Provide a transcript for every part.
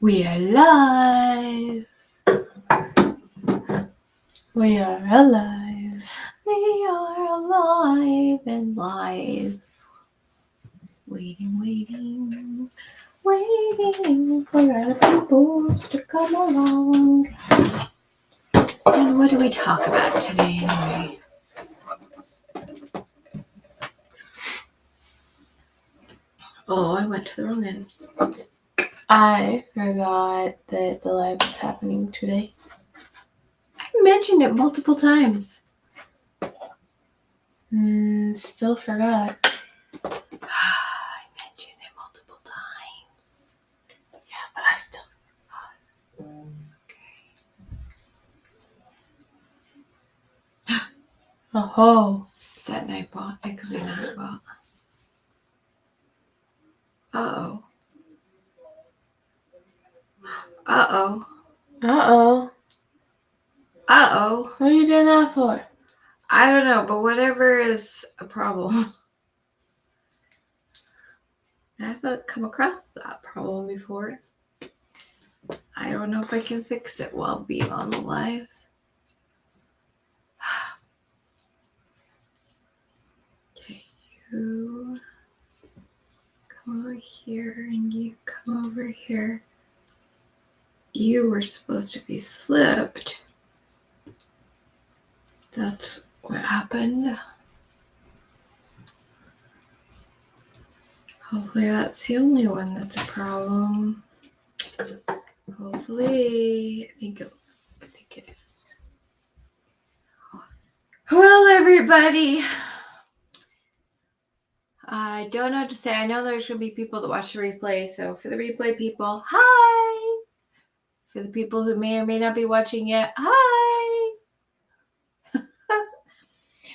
We are live. We are alive. We are alive and live. Waiting for other people to come along. And what do we talk about today anyway? Oh, I went to the wrong end. I forgot that the live was happening today. I mentioned it multiple times. Still forgot. I mentioned it multiple times. Yeah, but I still forgot. Oh. Is that Nightbot? It could be Nightbot. Uh-oh. Uh-oh. Uh-oh. Uh-oh. What are you doing that for? I don't know, but whatever is a problem. I haven't come across that problem before. I don't know if I can fix it while being on the live. Okay, you come over here and you come over here. You were supposed to be slipped. That's what happened. Hopefully that's the only one that's a problem. Hopefully, I think it is. Well, everybody, I don't know what to say. I know there's going to be people that watch the replay. So for the replay people, hi. For the people who may or may not be watching yet, hi.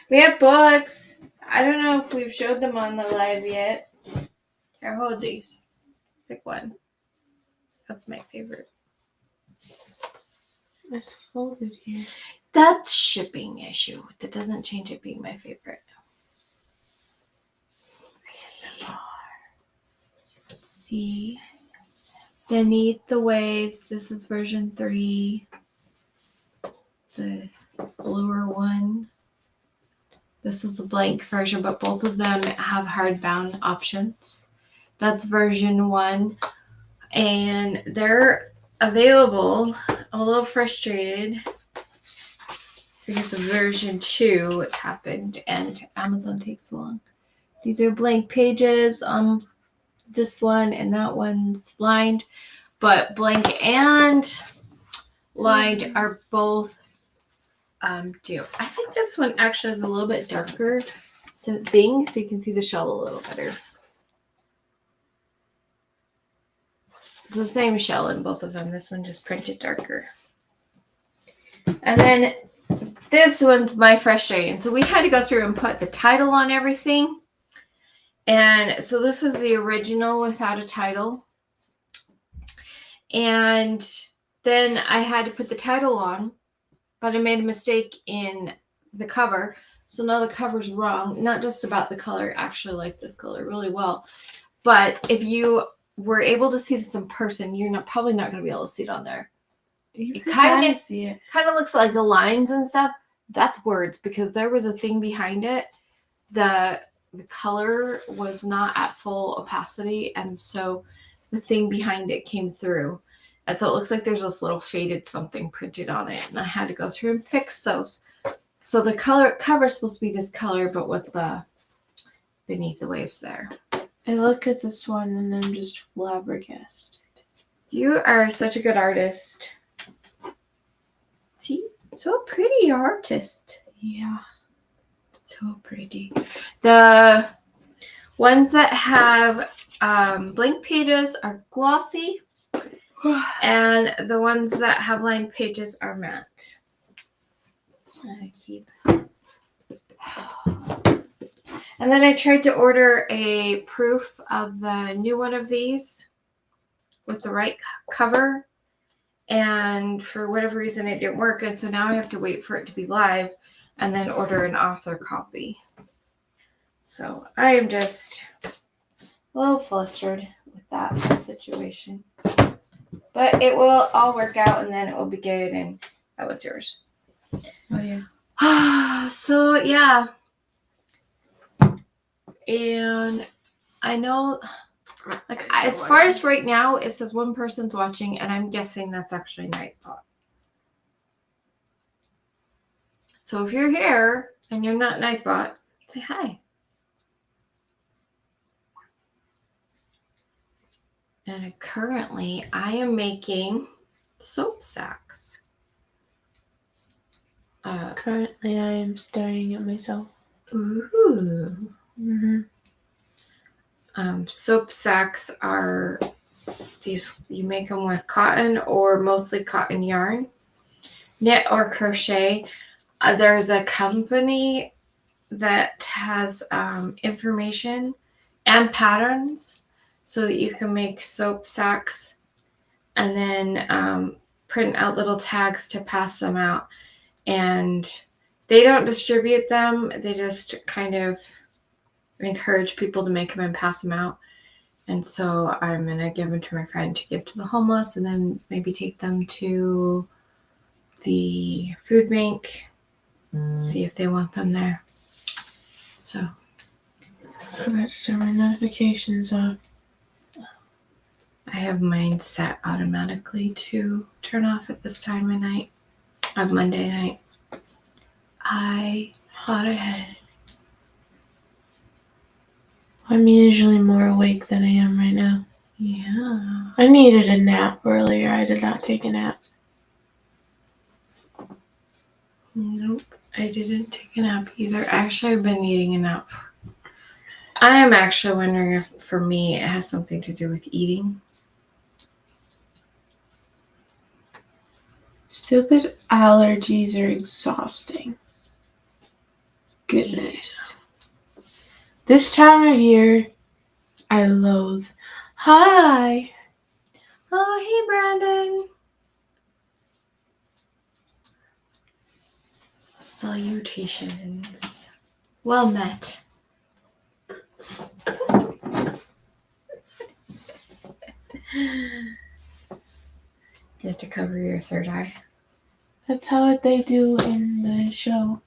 We have books. I don't know if we've showed them on the live yet. Here, hold these. Pick one. That's my favorite. It's folded here. That's shipping issue. That doesn't change it being my favorite. See, Beneath the Waves. This is version 3. The bluer one. This is a blank version, but both of them have hardbound options. That's version 1. And they're available. I'm a little frustrated because of version 2, it happened, and Amazon takes long. These are blank pages on this one, and that one's lined. But blank and lined are both due. I think this one actually is a little bit darker so you can see the shell a little better. It's the same shell in both of them. This one just printed darker. And then this one's my frustrating. So we had to go through and put the title on everything. And so this is the original without a title. And then I had to put the title on, but I made a mistake in the cover. So now the cover's wrong. Not just about the color. I actually like this color really well. But if you were able to see this in person, you're probably not going to be able to see it on there. You can kind of see it. Kind of looks like the lines and stuff. That's words, because there was a thing behind it. The color was not at full opacity, and so the thing behind it came through. And so it looks like there's this little faded something printed on it, and I had to go through and fix those. So the cover is supposed to be this color, but with the Beneath the Waves there. I look at this one and I'm just flabbergasted. You are such a good artist. See? So pretty artist. Yeah. So pretty. The ones that have blank pages are glossy, and the ones that have lined pages are matte. And then I tried to order a proof of the new one of these with the right cover, and for whatever reason it didn't work, and so now I have to wait for it to be live and then order an author copy. So I am just a little flustered with that situation. But it will all work out, and then it will be good, and that was yours. Oh, yeah. So, yeah. And I know, like, as far as right now, it says one person's watching, and I'm guessing that's actually Nightbot. So if you're here and you're not Nightbot, say hi. And currently, I am making soap sacks. Currently, I am staring at myself. Ooh. Mm-hmm. Soap sacks are these, you make them with cotton or mostly cotton yarn, knit or crochet. There's a company that has information and patterns so that you can make soap sacks and then print out little tags to pass them out. And they don't distribute them. They just kind of encourage people to make them and pass them out. And so I'm going to give them to my friend to give to the homeless, and then maybe take them to the food bank, see if they want them there. So I forgot to turn my notifications off. I have mine set automatically to turn off at this time of night, on Monday night. I thought I had. I'm usually more awake than I am right now. Yeah. I needed a nap earlier. I did not take a nap. Nope, I didn't take a nap either. Actually, I've been needing a nap. I am actually wondering if, for me, it has something to do with eating. Stupid allergies are exhausting. Goodness. This time of year, I loathe. Hi. Oh, hey, Brandon. Salutations. Well met. You have to cover your third eye. That's how they do in the show.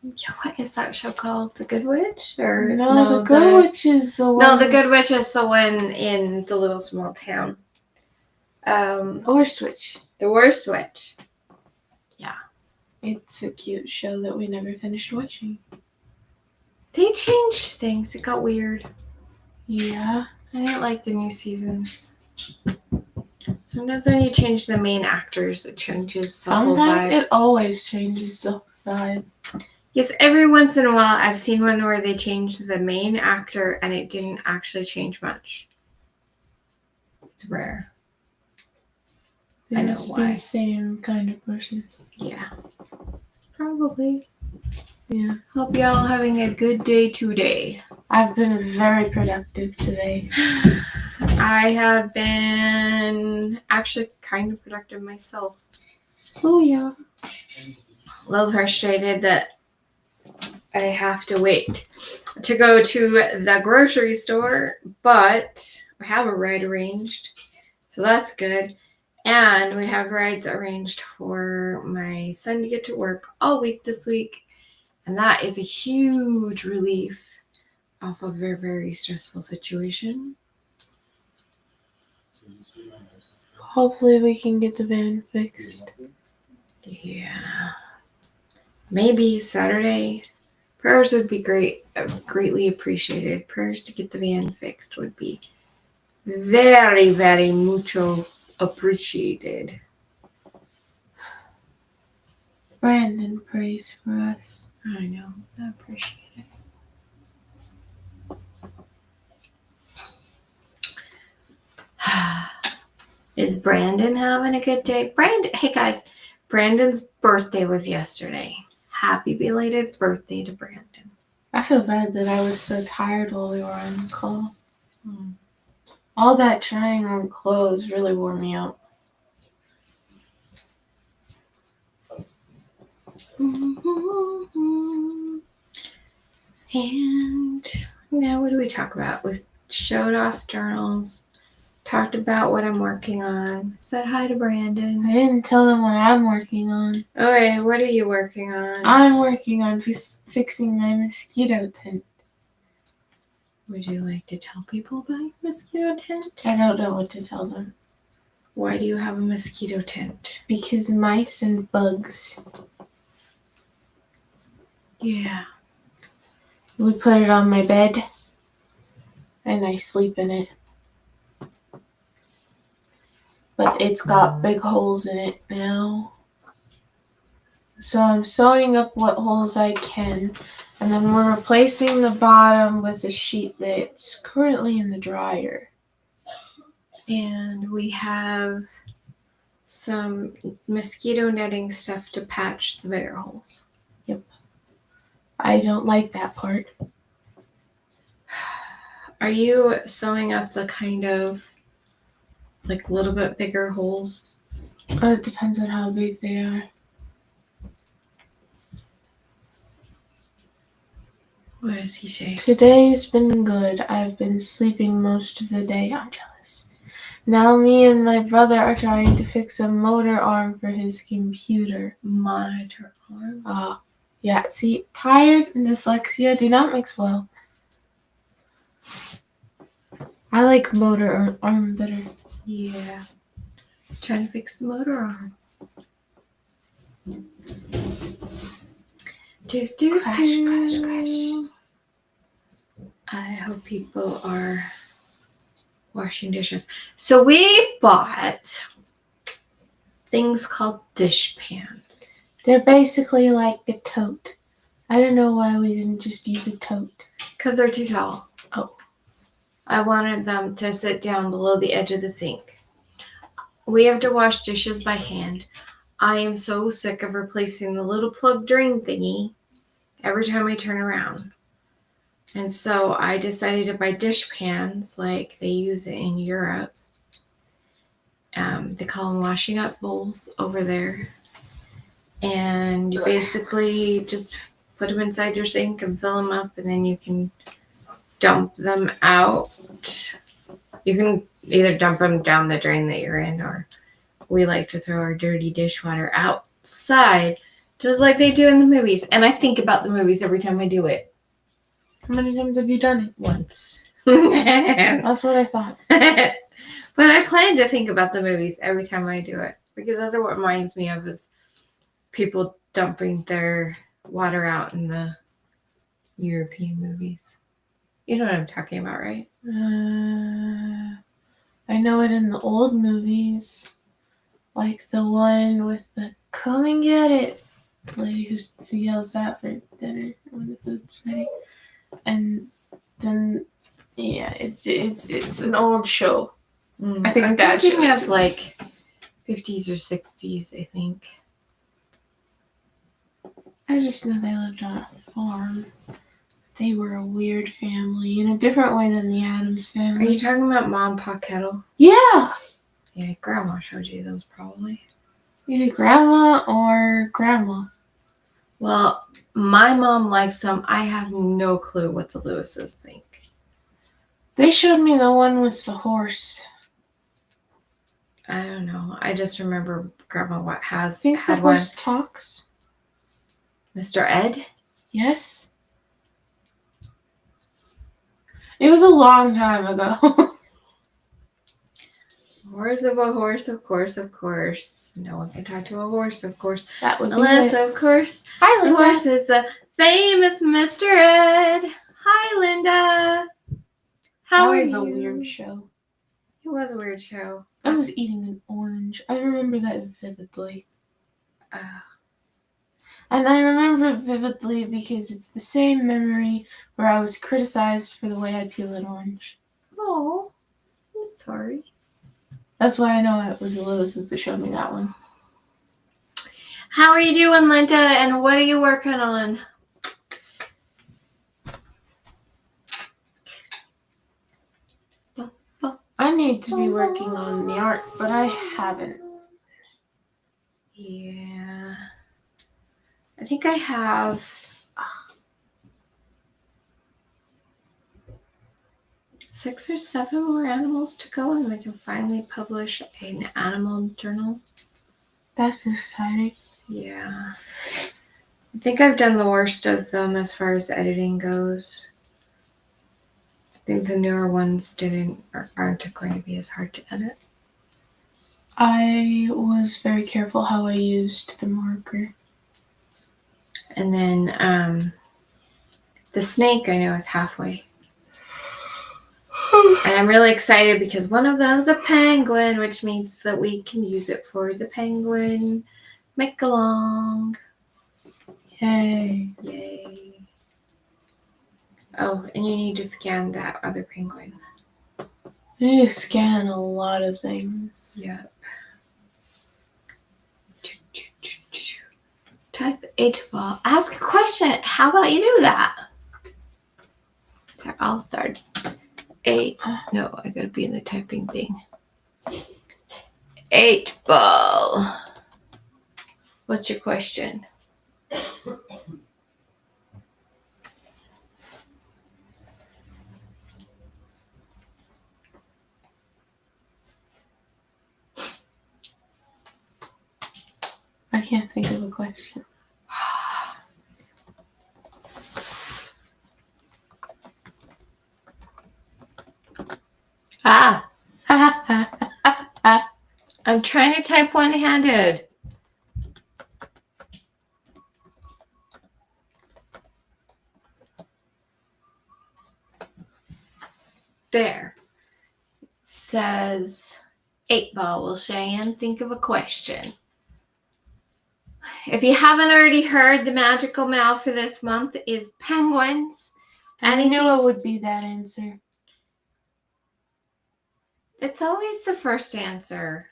Yeah, what is that show called? The Good Witch? Or No, the Good Witch is the one. No, the Good Witch is the one in the little small town. Worst Witch. The Worst Witch. Yeah. It's a cute show that we never finished watching. They changed things. It got weird. Yeah. I didn't like the new seasons. Sometimes when you change the main actors, it changes the whole vibe. Sometimes it always changes the vibe. Yes, every once in a while I've seen one where they changed the main actor and it didn't actually change much. It's rare. They I know must why. be the same kind of person. Yeah. Probably. Yeah. Hope y'all having a good day today. I've been very productive today. I have been actually kind of productive myself. Oh, yeah. A little frustrated that I have to wait to go to the grocery store, but I have a ride arranged, so that's good. And we have rides arranged for my son to get to work all week this week, and that is a huge relief off of a very, very stressful situation. Hopefully we can get the van fixed. Yeah. Maybe Saturday. Prayers would be great, greatly appreciated. Prayers to get the van fixed would be very, very mucho appreciated. Brandon prays for us. I know. I appreciate it. Is Brandon having a good day? Hey guys, Brandon's birthday was yesterday. Happy belated birthday to Brandon. I feel bad that I was so tired while we were on the call. All that trying on clothes really wore me out. And now what do we talk about? We've showed off journals, talked about what I'm working on. Said hi to Brandon. I didn't tell them what I'm working on. Okay, what are you working on? I'm working on fixing my mosquito tent. Would you like to tell people about your mosquito tent? I don't know what to tell them. Why do you have a mosquito tent? Because mice and bugs. Yeah. We put it on my bed, and I sleep in it. But it's got big holes in it now. So I'm sewing up what holes I can, and then we're replacing the bottom with a sheet that's currently in the dryer. And we have some mosquito netting stuff to patch the bigger holes. I don't like that part. Are you sewing up the kind of like a little bit bigger holes? It depends on how big they are. What does he say? Today's been good. I've been sleeping most of the day. I'm jealous. Now me and my brother are trying to fix a motor arm for his computer. Monitor arm. Yeah, see, tired and dyslexia do not mix well. I like motor arm better. Yeah. Trying to fix the motor arm. Crash. I hope people are washing dishes. So we bought things called dish pans. They're basically like a tote. I don't know why we didn't just use a tote. Because they're too tall. Oh. I wanted them to sit down below the edge of the sink. We have to wash dishes by hand. I am so sick of replacing the little plug drain thingy every time I turn around. And so I decided to buy dish pans like they use it in Europe. They call them washing up bowls over there. And you basically just put them inside your sink and fill them up, and then you can dump them out. You can either dump them down the drain that you're in, or we like to throw our dirty dishwater outside, just like they do in the movies. And I think about the movies every time I do it. How many times have you done it? Once. That's what I thought. But I plan to think about the movies every time I do it, because that's what reminds me of is people dumping their water out in the European movies. You know what I'm talking about, right? I know it in the old movies. Like the one with the "come and get it" lady who yells that for dinner when the food's ready. And then, yeah, it's an old show. I think I'm that thinking should of like 50s or 60s, I think. I just know they lived on a farm. They were a weird family in a different way than the Addams Are family. you talking about Mom Pa Kettle? Yeah! Yeah, Grandma showed you those probably. Either grandma or grandma. Well, my mom likes them. I have no clue what the Lewises think. They showed me the one with the horse. I don't know. I just remember Grandma I think the had one. horse talks. Mr. Ed? Yes. It was a long time ago. Horse of a horse, of course, of course. No one can talk to a horse, of course. That would be Unless, it. of course, Hi, the Linda. horse is a famous Mr. Ed. Hi, Linda. How That are was you? a weird show. It was a weird show. I was eating an orange. I remember that vividly. And I remember it vividly because it's the same memory where I was criticized for the way I peel an orange. Oh, I'm sorry. That's why I know it was the Lewis's that showed me that one. How are you doing, Linda? And what are you working on? I need to be working on the art, but I haven't. Yeah. I think I have 6 or 7 more animals to go, and we can finally publish an animal journal. That's exciting. Yeah. I think I've done the worst of them as far as editing goes. I think the newer ones aren't going to be as hard to edit. I was very careful how I used the marker. And then the snake I know is halfway. And I'm really excited because one of them is a penguin, which means that we can use it for the penguin make-along. Yay. Yay. Oh, and you need to scan that other penguin. I need to scan a lot of things. Yep. Type 8 ball. Ask a question. How about you do that? Here, I'll start. 8. No, I gotta be in the typing thing. 8 ball. What's your question? I can't think of a question. Ah! I'm trying to type one-handed. There. It says 8 ball. Will ShiAnne think of a question? If you haven't already heard, the magical mail for this month is penguins. I knew it would be that answer. It's always the first answer.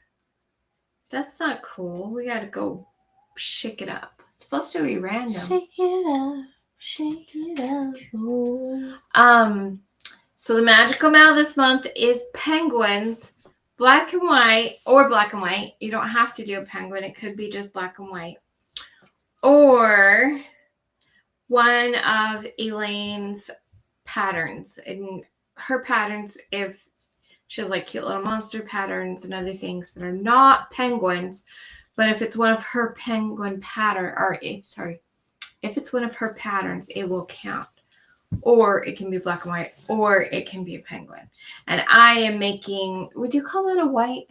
That's not cool. We gotta go shake it up. It's supposed to be random. Shake it up. Shake it up. Oh. So the magical mail this month is penguins, black and white, or black and white. You don't have to do a penguin. It could be just black and white. Or one of Elaine's patterns. And her patterns, if she has like cute little monster patterns and other things that are not penguins, but if it's one of her penguin pattern, if it's one of her patterns, it will count. Or it can be black and white, or it can be a penguin. And I am making, would you call it a white?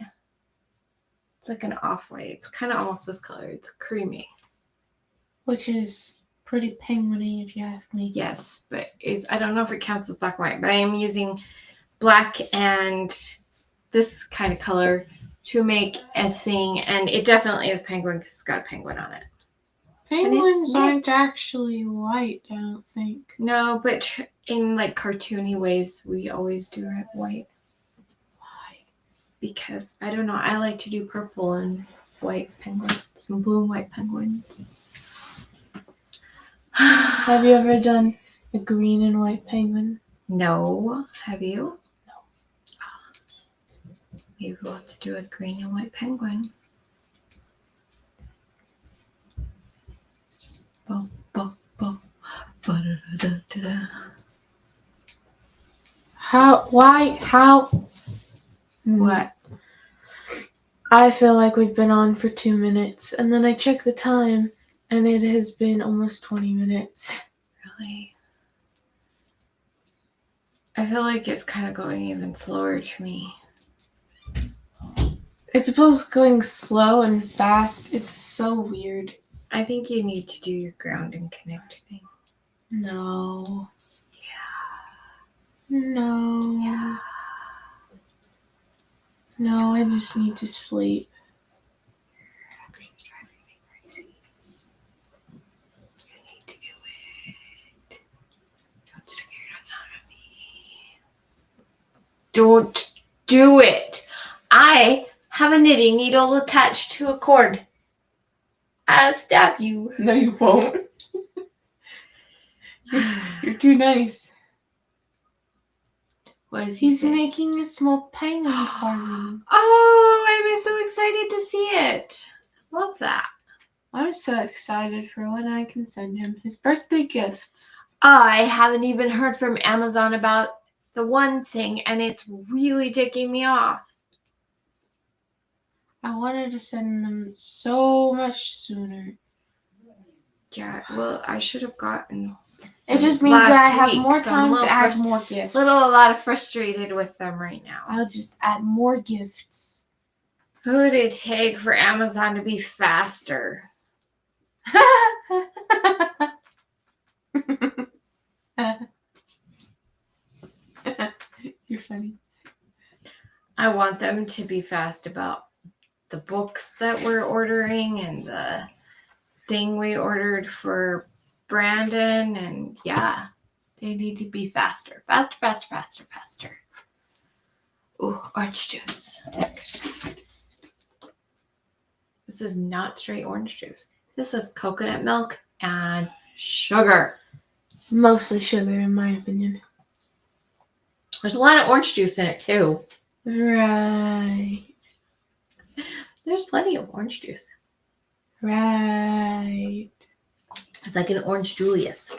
It's like an off-white. It's kind of almost this color. It's creamy. Which is pretty penguin-y if you ask me. Yes, but I don't know if it counts as black and white, but I am using black and this kind of color to make a thing. And it definitely is penguin because it's got a penguin on it. Penguins aren't actually white, I don't think. No, but in like cartoony ways, we always do it white. Why? Because, I don't know, I like to do purple and white penguins, some blue and white penguins. Have you ever done the green and white penguin? No. Have you? No. Maybe we'll have to do a green and white penguin. Bo, bo, bo. Ba-da-da-da-da-da. How? What? I feel like we've been on for 2 minutes, and then I check the time, and it has been almost 20 minutes. Really? I feel like it's kind of going even slower to me. It's both going slow and fast. It's so weird. I think you need to do your ground and connect thing. No. Yeah. No. Yeah. No, I just need to sleep. You're driving me crazy. You need to do it. Don't stick your tongue out at me. Don't do it. I have a knitting needle attached to a cord. I'll stab you. No, you won't. You're too nice. What is he He's saying? making a small penguin carving. Oh, I'm so excited to see it. Love that. I'm so excited for when I can send him his birthday gifts. I haven't even heard from Amazon about the one thing, and it's really ticking me off. I wanted to send them so much sooner. Yeah, well, I should have gotten. It just means that I have week, more so I'm time a to add little more gifts. A lot of frustrated with them right now. I'll just add more gifts. Who would it take for Amazon to be faster? You're funny. I want them to be fast about the books that we're ordering and the thing we ordered for Brandon. And yeah, they need to be faster. Faster. Ooh, orange juice. This is not straight orange juice. This is coconut milk and sugar. Mostly sugar, in my opinion. There's a lot of orange juice in it too. Right. There's plenty of orange juice. Right. It's like an orange Julius.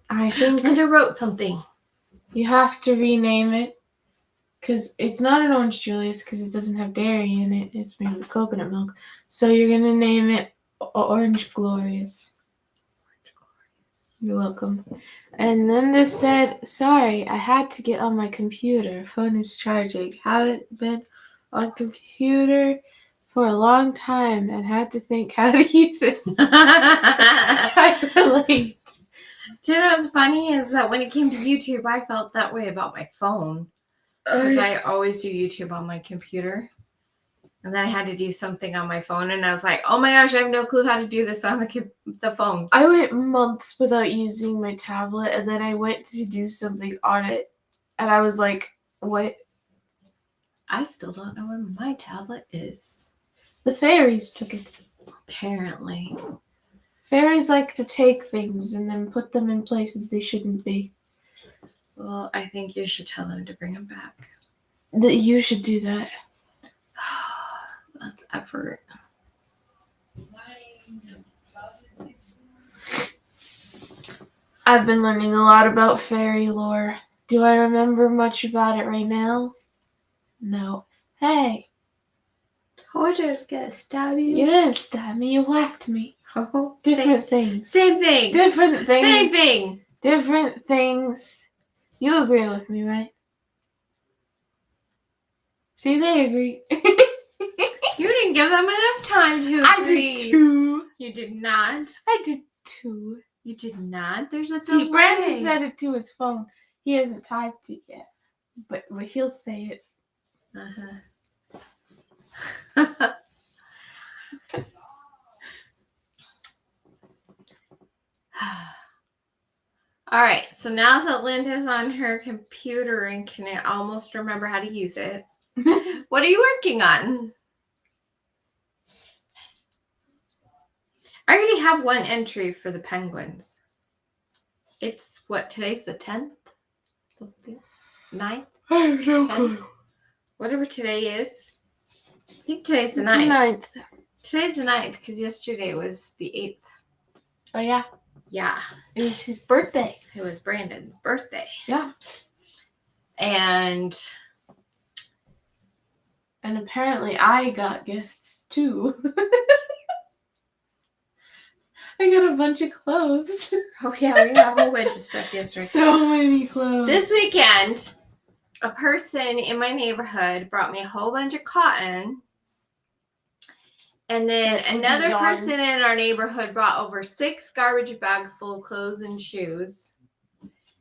I think Linda wrote something. you have to rename it because it's not an orange Julius because it doesn't have dairy in it. It's made with coconut milk. So you're going to name it Orange Glorious. You're welcome. And Linda said, sorry, I had to get on my computer. Phone is charging. Haven't been on computer for a long time and had to think how to use it. I relate. Do you know what's funny is that when it came to YouTube, I felt that way about my phone. Because I always do YouTube on my computer. And then I had to do something on my phone. And I was like, oh my gosh, I have no clue how to do this on the phone. I went months without using my tablet. And then I went to do something on it. And I was like, what? I still don't know where my tablet is. The fairies took it. Apparently. Fairies like to take things and then put them in places they shouldn't be. Well, I think you should tell them to bring them back. That you should do that. That's effort. I've been learning a lot about fairy lore. Do I remember much about it right now? No. Hey, I just gonna stab you. you didn't stab me, you whacked me. Oh, Different things. Same thing. Different things. Same thing. Different things. You agree with me, right? See, they agree. You didn't give them enough time to agree. I did too. You did not. I did too. You did not. There's a See, delay. Brandon said it to his phone. He hasn't typed it yet, but he'll say it. All right. So now that Linda's on her computer and can almost remember how to use it, what are you working on? I already have one entry for the penguins. It's what, today's the 10th? Something? 9th? I have no 10th? clue. Whatever today is. I think today's the It's 9th. 9th. Today's the 9th because yesterday was the 8th. Oh, yeah. Yeah. It was his birthday. It was Brandon's birthday. Yeah. And apparently I got gifts too. I got a bunch of clothes. oh yeah, we got a whole bunch of stuff yesterday. So many clothes. This weekend, a person in my neighborhood brought me a whole bunch of cotton. And then another person in our neighborhood brought over 6 garbage bags full of clothes and shoes.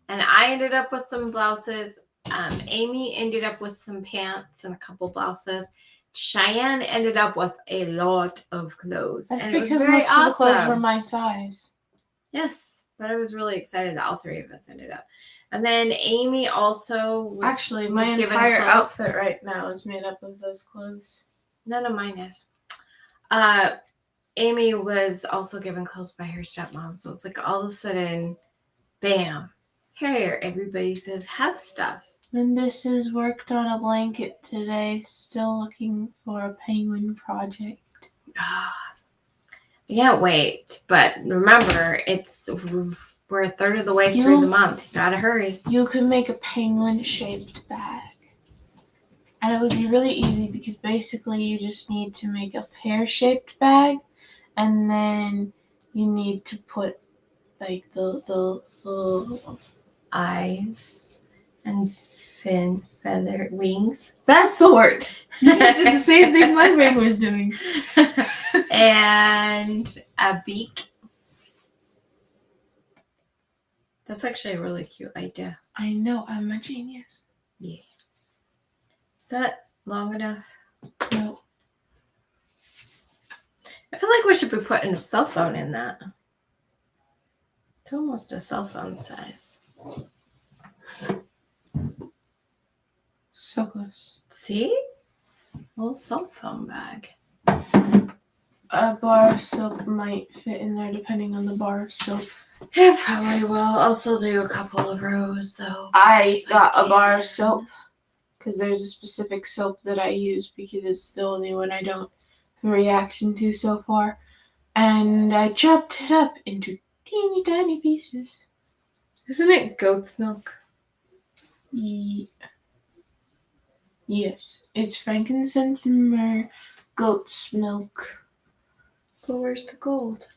And I ended up with some blouses. Amy ended up with some pants and a couple blouses. ShiAnne ended up with a lot of clothes. That's and it was because very most of the clothes awesome. were my size. Yes, but I was really excited that all 3 of us ended up. And then Amy also Actually, was my given entire clothes. outfit right now is made up of those clothes. None of mine is. Amy was also given clothes by her stepmom. So it's like all of a sudden, bam. Here, everybody says have stuff. Linda says worked on a blanket today, still looking for a penguin project. I can't wait. But remember, we're We're a third of the way through the month. You gotta hurry. You could make a penguin-shaped bag. And it would be really easy because basically you just need to make a pear-shaped bag, and then you need to put like the Eyes and feather wings. That's the word. You just did the same thing my brain was doing. And a beak. That's actually a really cute idea. I know, I'm a genius. Yeah. Is that long enough? No. I feel like we should be putting a cell phone in that. It's almost a cell phone size. So close. See? A little cell phone bag. A bar of soap might fit in there depending on the bar of soap. It probably will. I'll still do a couple of rows though. I got a bar of soap because there's a specific soap that I use because it's the only one I don't have a reaction to so far. And I chopped it up into teeny tiny pieces. Isn't it goat's milk? Yes, it's frankincense and myrrh, goat's milk. But where's the gold?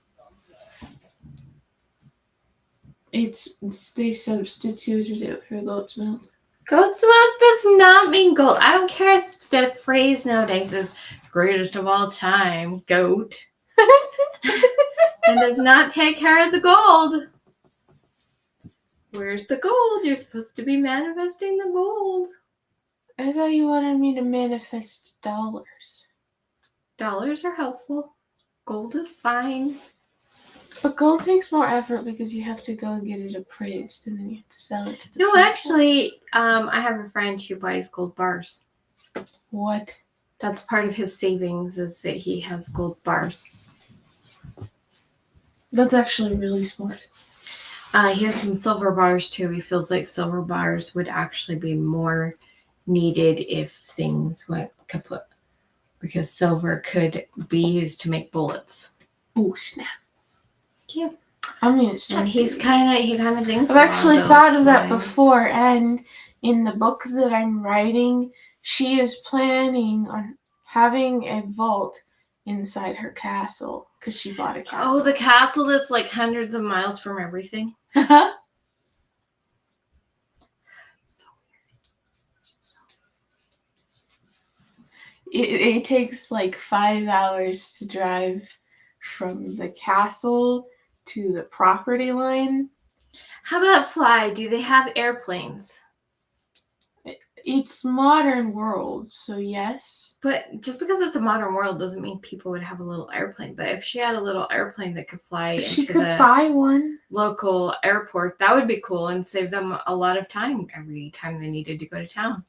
They substituted it for goat's milk. Goat's milk does not mean gold. I don't care if the phrase nowadays is greatest of all time, goat. It does not take care of the gold. Where's the gold? You're supposed to be manifesting the gold. I thought you wanted me to manifest dollars. Dollars are helpful. Gold is fine. But gold takes more effort because you have to go and get it appraised and then you have to sell it to the No, people. actually, I have a friend who buys gold bars. What? That's part of his savings is that he has gold bars. That's actually really smart. He has some silver bars too. He feels like silver bars would actually be more needed if things went kaput. Because silver could be used to make bullets. Oh, snap. Yeah. I'm gonna start. And he kind of thinks I've actually along thought those of that lines. before, and in the book that I'm writing, she is planning on having a vault inside her castle because she bought a castle. Oh, the castle that's like hundreds of miles from everything. So It takes like 5 hours to drive from the castle to the property line. how about fly? Do they have airplanes? It's modern world, so yes. But just because it's a modern world doesn't mean people would have a little airplane. But if she had a little airplane that could fly She into could the buy one. local airport, that would be cool and save them a lot of time every time they needed to go to town.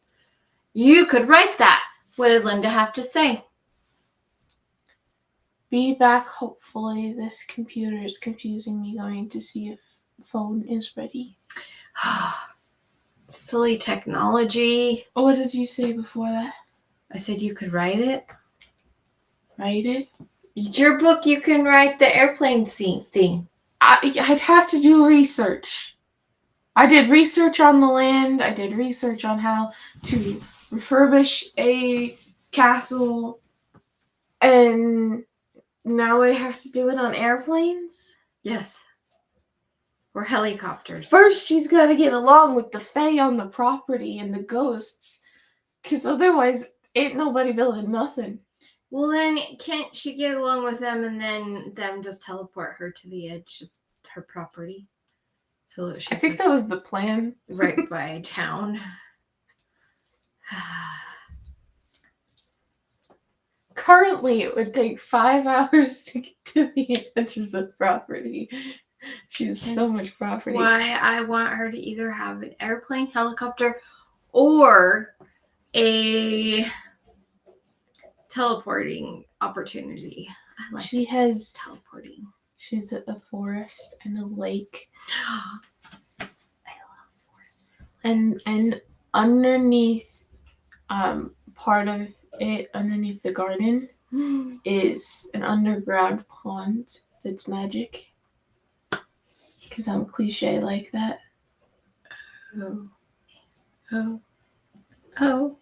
You could write that. What did Linda have to say? Be back, hopefully. This computer is confusing me, going to see if phone is ready. Silly technology. What did you say before that? I said you could write it. Write it? It's your book. You can write the airplane scene thing. I'd have to do research. I did research on the land. I did research on how to refurbish a castle. And now I have to do it on airplanes? Yes. Or helicopters. First, she's got to get along with the fae on the property and the ghosts. Because otherwise, ain't nobody building nothing. Well, then can't she get along with them and then them just teleport her to the edge of her property? So that she's I think that was the plan. right by town. Currently, it would take 5 hours to get to the edge of the property. She has so much property. Why I want her to either have an airplane, helicopter, or a teleporting opportunity. I like She has. teleporting. She's at a forest and a lake, I love forests. and underneath, part of it underneath the garden is an underground pond that's magic. because I'm cliche like that. Oh. Oh. Oh.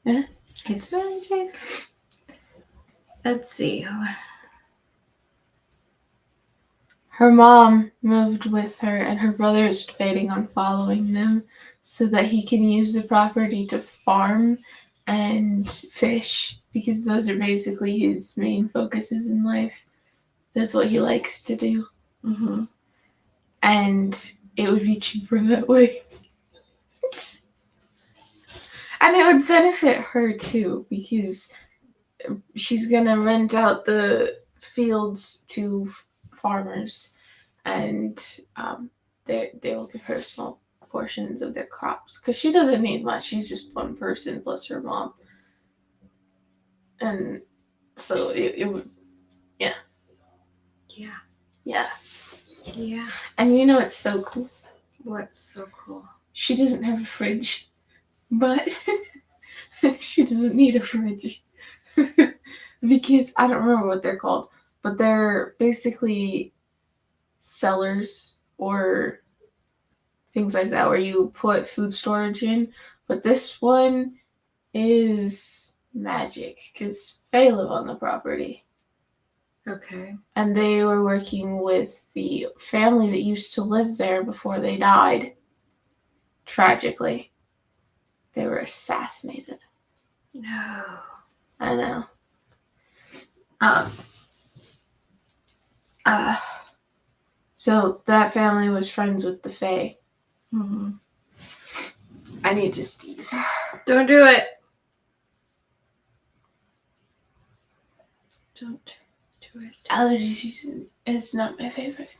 Yeah. It's magic. Let's see. Her mom moved with her, and her brother is debating on following them so that he can use the property to farm and fish, because those are basically his main focuses in life. That's what he likes to do. Mm-hmm. And it would be cheaper that way. And it would benefit her too, because she's gonna rent out the fields to farmers, and they will give her small portions of their crops because she doesn't need much. She's just one person plus her mom, and so it would, Yeah. yeah. Yeah. And you know it's so cool. What's so cool? She doesn't have a fridge, but she doesn't need a fridge because I don't remember what they're called, but they're basically cellars or things like that where you put food storage in. But this one is magic because they live on the property. Okay. And they were working with the family that used to live there before they died. Tragically, they were assassinated. No. I know. So that family was friends with the Fae. Mm-hmm. I need to sneeze. Don't do it. Don't do it. Allergy season is not my favorite.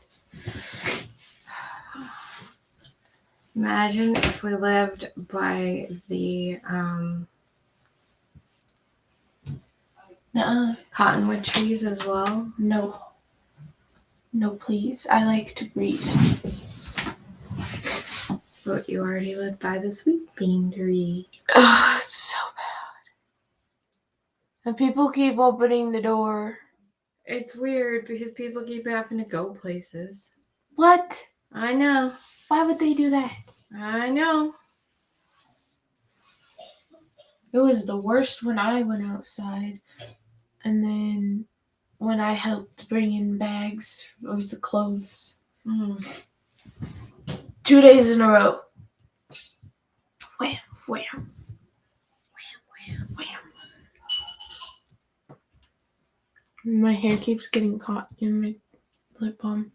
Imagine if we lived by the Nuh-uh. cottonwood trees as well. No. No, please. I like to breathe. But you already lived by the sweet bean tree. Oh, it's so bad. And people keep opening the door. It's weird because people keep having to go places. What? I know. Why would they do that? I know. It was the worst when I went outside. And then when I helped bring in bags of the clothes. Mm. 2 days in a row. Wham, wham. Wham, wham, wham. My hair keeps getting caught in my lip balm.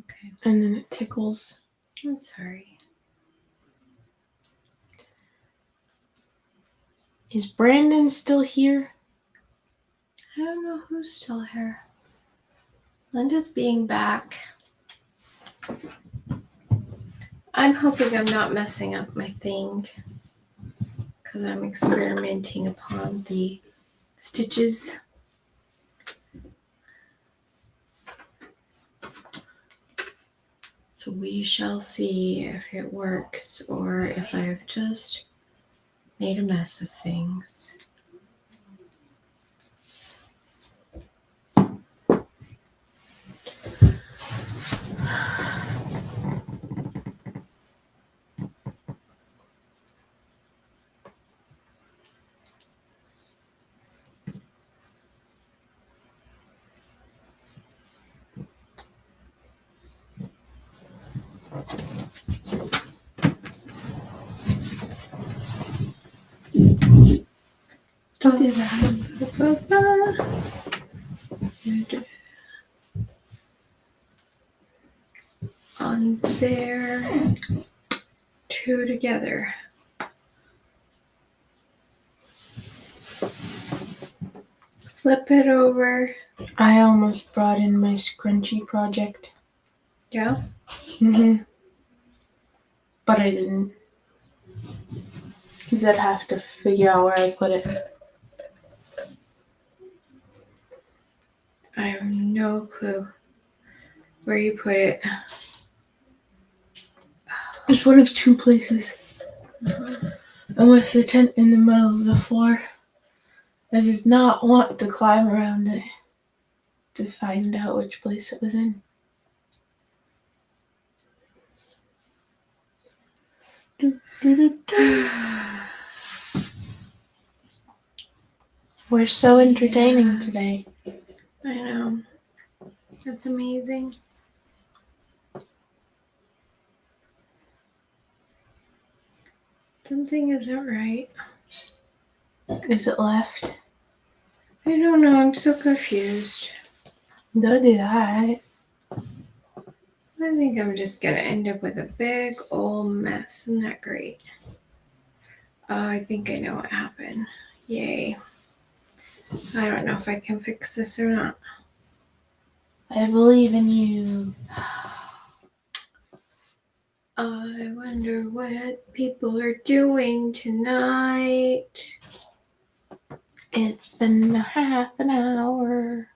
Okay. And then it tickles. I'm sorry. Is Brandon still here? I don't know who's still here. Linda's being back. I'm hoping I'm not messing up my thing because I'm experimenting upon the stitches. So we shall see if it works or if I've just made a mess of things. On there, two together. Slip it over. I almost brought in my scrunchie project. Yeah. But I didn't. Because I'd have to figure out where I put it. I have no clue where you put it. It's one of two places. And with the tent in the middle of the floor, I did not want to climb around it to to find out which place it was in. We're so entertaining today. I know. That's amazing. Something isn't right. Is it left? I don't know. I'm so confused. Don't do that. I think I'm just going to end up with a big old mess. Isn't that great? Oh, I think I know what happened. Yay. I don't know if I can fix this or not. I believe in you. I wonder what people are doing tonight. It's been a half an hour.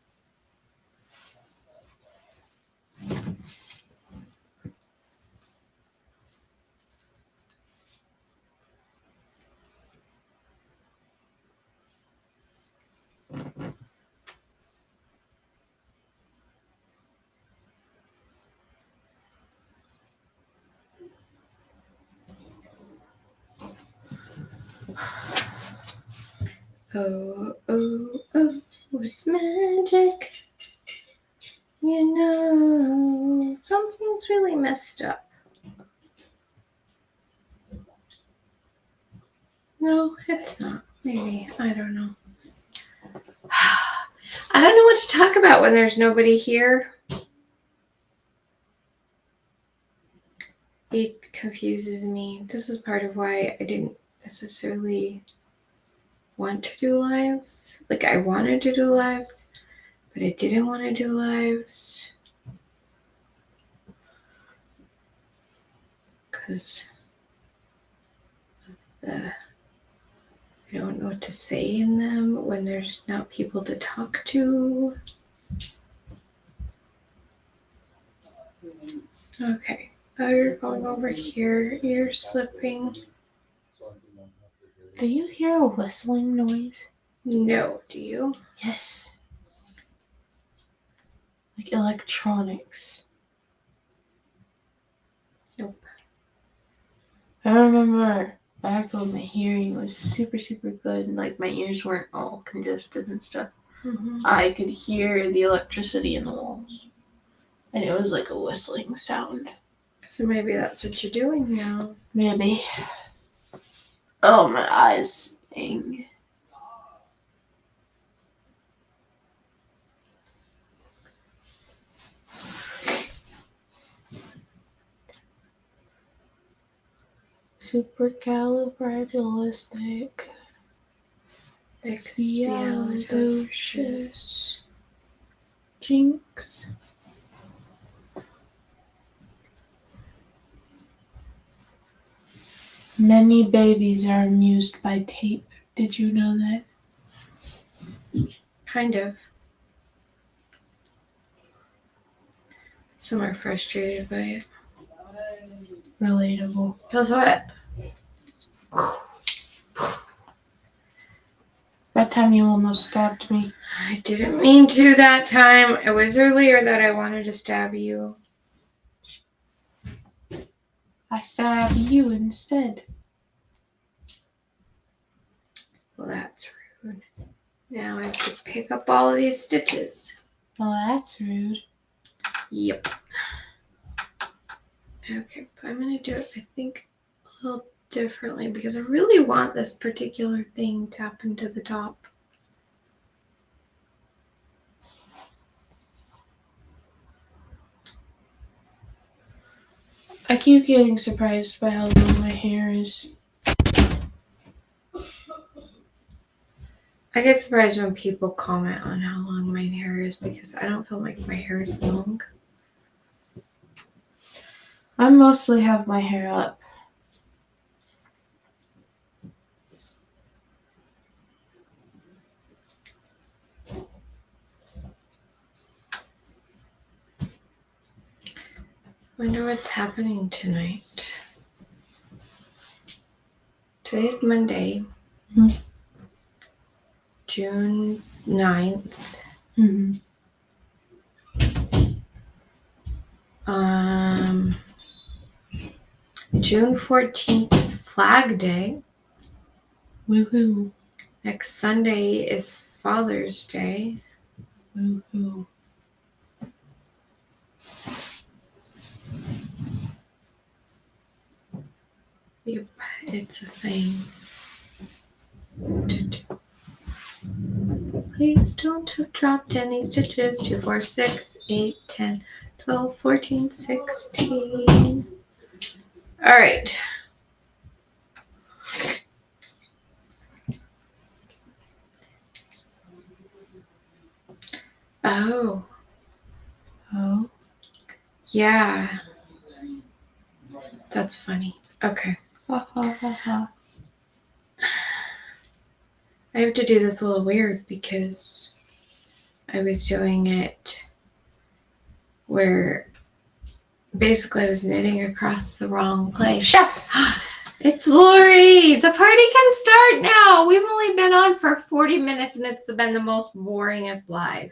Oh, oh, oh, it's magic. You know, something's really messed up. No, it's not. Maybe. I don't know. I don't know what to talk about when there's nobody here. It confuses me. This is part of why I didn't necessarily want to do lives. Like, I wanted to do lives, but I didn't want to do lives. Because I don't know what to say in them when there's not people to talk to. Okay. Oh, you're going over here. You're slipping. Do you hear a whistling noise? No, do you? Yes. Like electronics. Nope. I remember back when my hearing was super, super good and like my ears weren't all congested and stuff. Mm-hmm. I could hear the electricity in the walls. And it was like a whistling sound. So maybe that's what you're doing now. Maybe. Oh, my eyes sting. Supercalifragilistic. Expialidocious. Jinx. Many babies are amused by tape. Did you know that? Kind of. Some are frustrated by it. Relatable. Guess what? That time you almost stabbed me. I didn't mean to that time. It was earlier that I wanted to stab you. I stabbed you instead. Well, that's rude. Now I have to pick up all of these stitches. Well, that's rude. Yep. Okay, but I'm going to do it, I think, a little differently because I really want this particular thing to happen to the top. I keep getting surprised by how long my hair is. I get surprised when people comment on how long my hair is because I don't feel like my hair is long. I mostly have my hair up. Wonder what's happening tonight. Today's Monday, June 9th. Mm-hmm. June 14th is Flag Day. Woohoo. Next Sunday is Father's Day. Woohoo. Yep, it's a thing. Please don't have dropped any stitches. 2, 4, 6, 8, 10, 12, 14, 16. All right. Oh, Oh. yeah. That's funny. Okay. Ha ha ha ha. I have to do this a little weird because I was doing it where basically I was knitting across the wrong place. Chef! It's Lori! The party can start now! We've only been on for 40 minutes and it's been the most boringest live.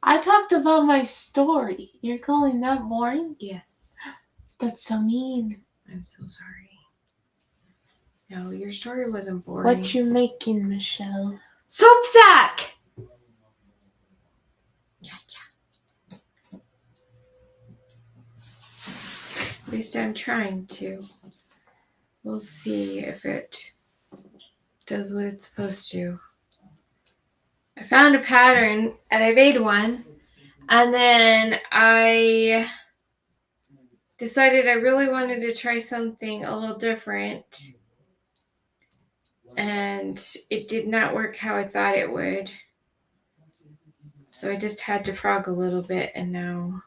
I talked about my story. You're calling that boring? Yes. That's so mean. I'm so sorry. No, your story wasn't boring. What you making, Michelle? Soap sack! Yeah. At least I'm trying to. We'll see if it does what it's supposed to. I found a pattern and I made one, and then I decided I really wanted to try something a little different, and it did not work how I thought it would. So I just had to frog a little bit, and now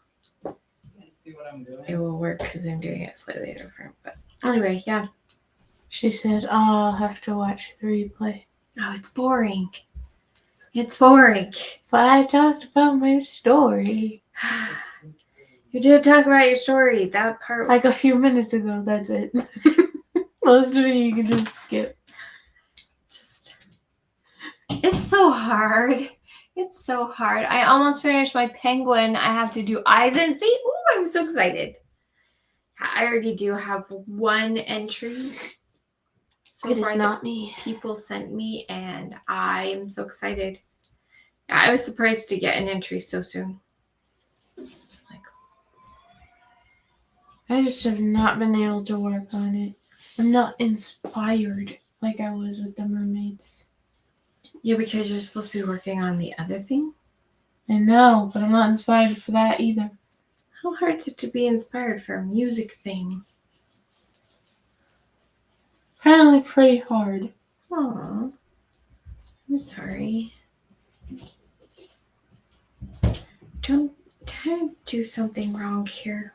it will work because I'm doing it slightly different. But anyway, yeah. She said, oh, I'll have to watch the replay. Oh, it's boring. It's boring. But I talked about my story. You did talk about your story. That part. Like a few minutes ago, that's it. Most of it you can just skip. It's so hard. It's so hard. I almost finished my penguin. I have to do eyes and feet. Ooh, I'm so excited. I already do have one entry. So It far is not me. People sent me, and I am so excited. I was surprised to get an entry so soon. I just have not been able to work on it. I'm not inspired like I was with the mermaids. Yeah, because you're supposed to be working on the other thing. I know, but I'm not inspired for that either. How hard is it to be inspired for a music thing? Apparently pretty hard. Aw, I'm sorry. Don't do something wrong here.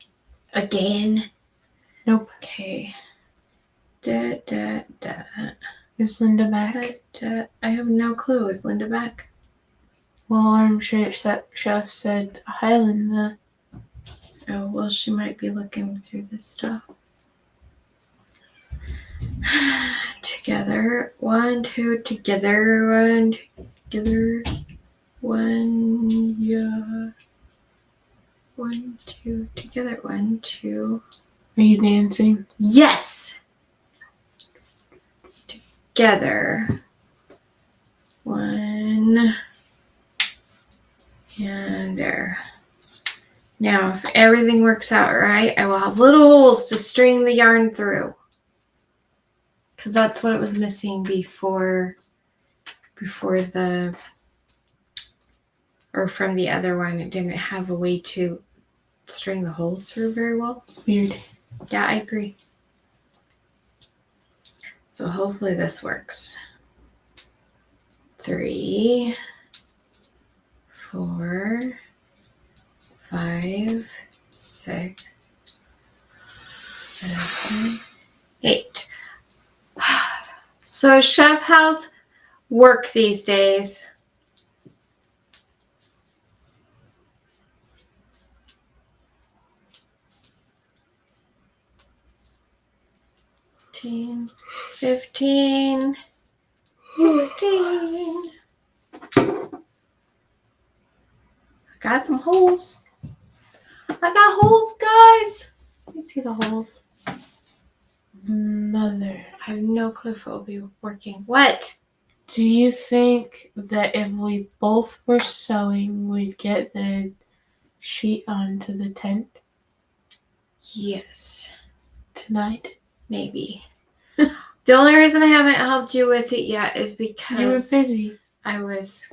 Again? Nope. Okay. Is Linda back? I have no clue. Is Linda back? Well, I'm sure Chef said hi, Linda. Oh, well, she might be looking through this stuff. Together. 1, 2, together. 1, together. 1, yeah. 1, 2, together. 1, 2. Are you dancing? Yes! Together. 1. And there. Now, if everything works out right, I will have little holes to string the yarn through. Because that's what it was missing before the, or from the other one. It didn't have a way to string the holes through very well. Weird. Yeah, I agree. So hopefully this works. 3, 4, 5, 6, 7, 8. So Chef, how's work these days? 15, 16. add some holes. I got holes, guys. You see the holes? Mother, I have no clue if it will be working. What? do you think that if we both were sewing, we'd get the sheet onto the tent Yes, tonight? maybe. The only reason I haven't helped you with it yet is because You were busy. I was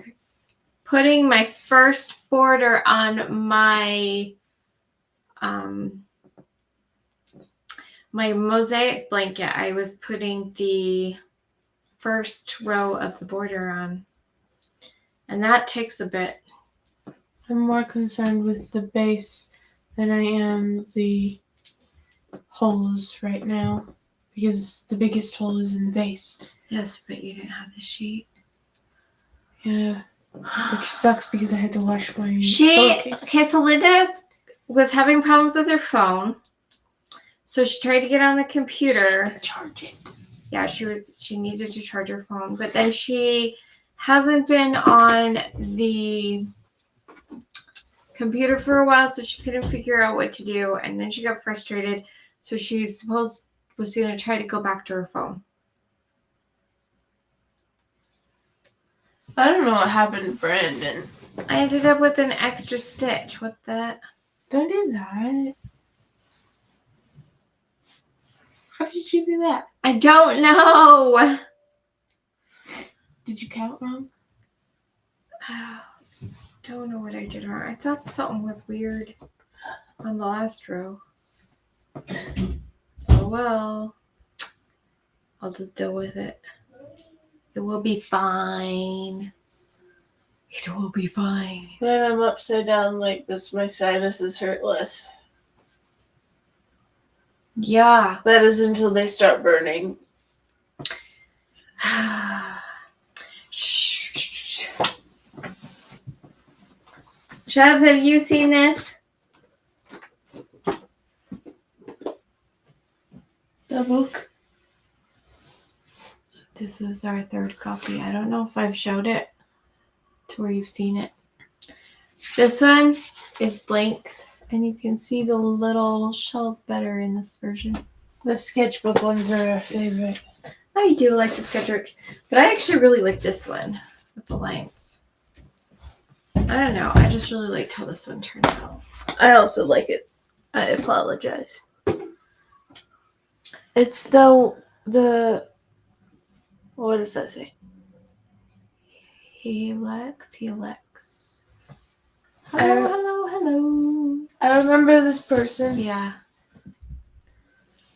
putting my first border on my my mosaic blanket. I was putting the first row of the border on, and that takes a bit. I'm more concerned with the base than I am the holes right now, because the biggest hole is in the base. Yes, but you didn't have the sheet. Yeah, which sucks because I had to wash my pillowcase. Okay, so Linda was having problems with her phone, so she tried to get on the computer. Charge it. Yeah, she needed to charge her phone, but then she hasn't been on the computer for a while, so she couldn't figure out what to do, and then she got frustrated, so she was going to try to go back to her phone. I don't know what happened to Brandon. I ended up with an extra stitch. What the? Don't do that. How did you do that? I don't know. Did you count wrong? Don't know what I did wrong. I thought something was weird on the last row. Oh well. I'll just deal with it. It will be fine. It will be fine. When I'm upside down like this, my sinuses hurt less. Yeah. That is until they start burning. Shab, have you seen this? The book? This is our third copy. I don't know if I've showed it to where you've seen it. This one is blanks, and you can see the little shells better in this version. The sketchbook ones are our favorite. I do like the sketchbooks, but I actually really like this one with the lines. I don't know. I just really liked how this one turned out. I also like it. I apologize. It's the what does that say? Helix. Hello, hello. I remember this person. Yeah.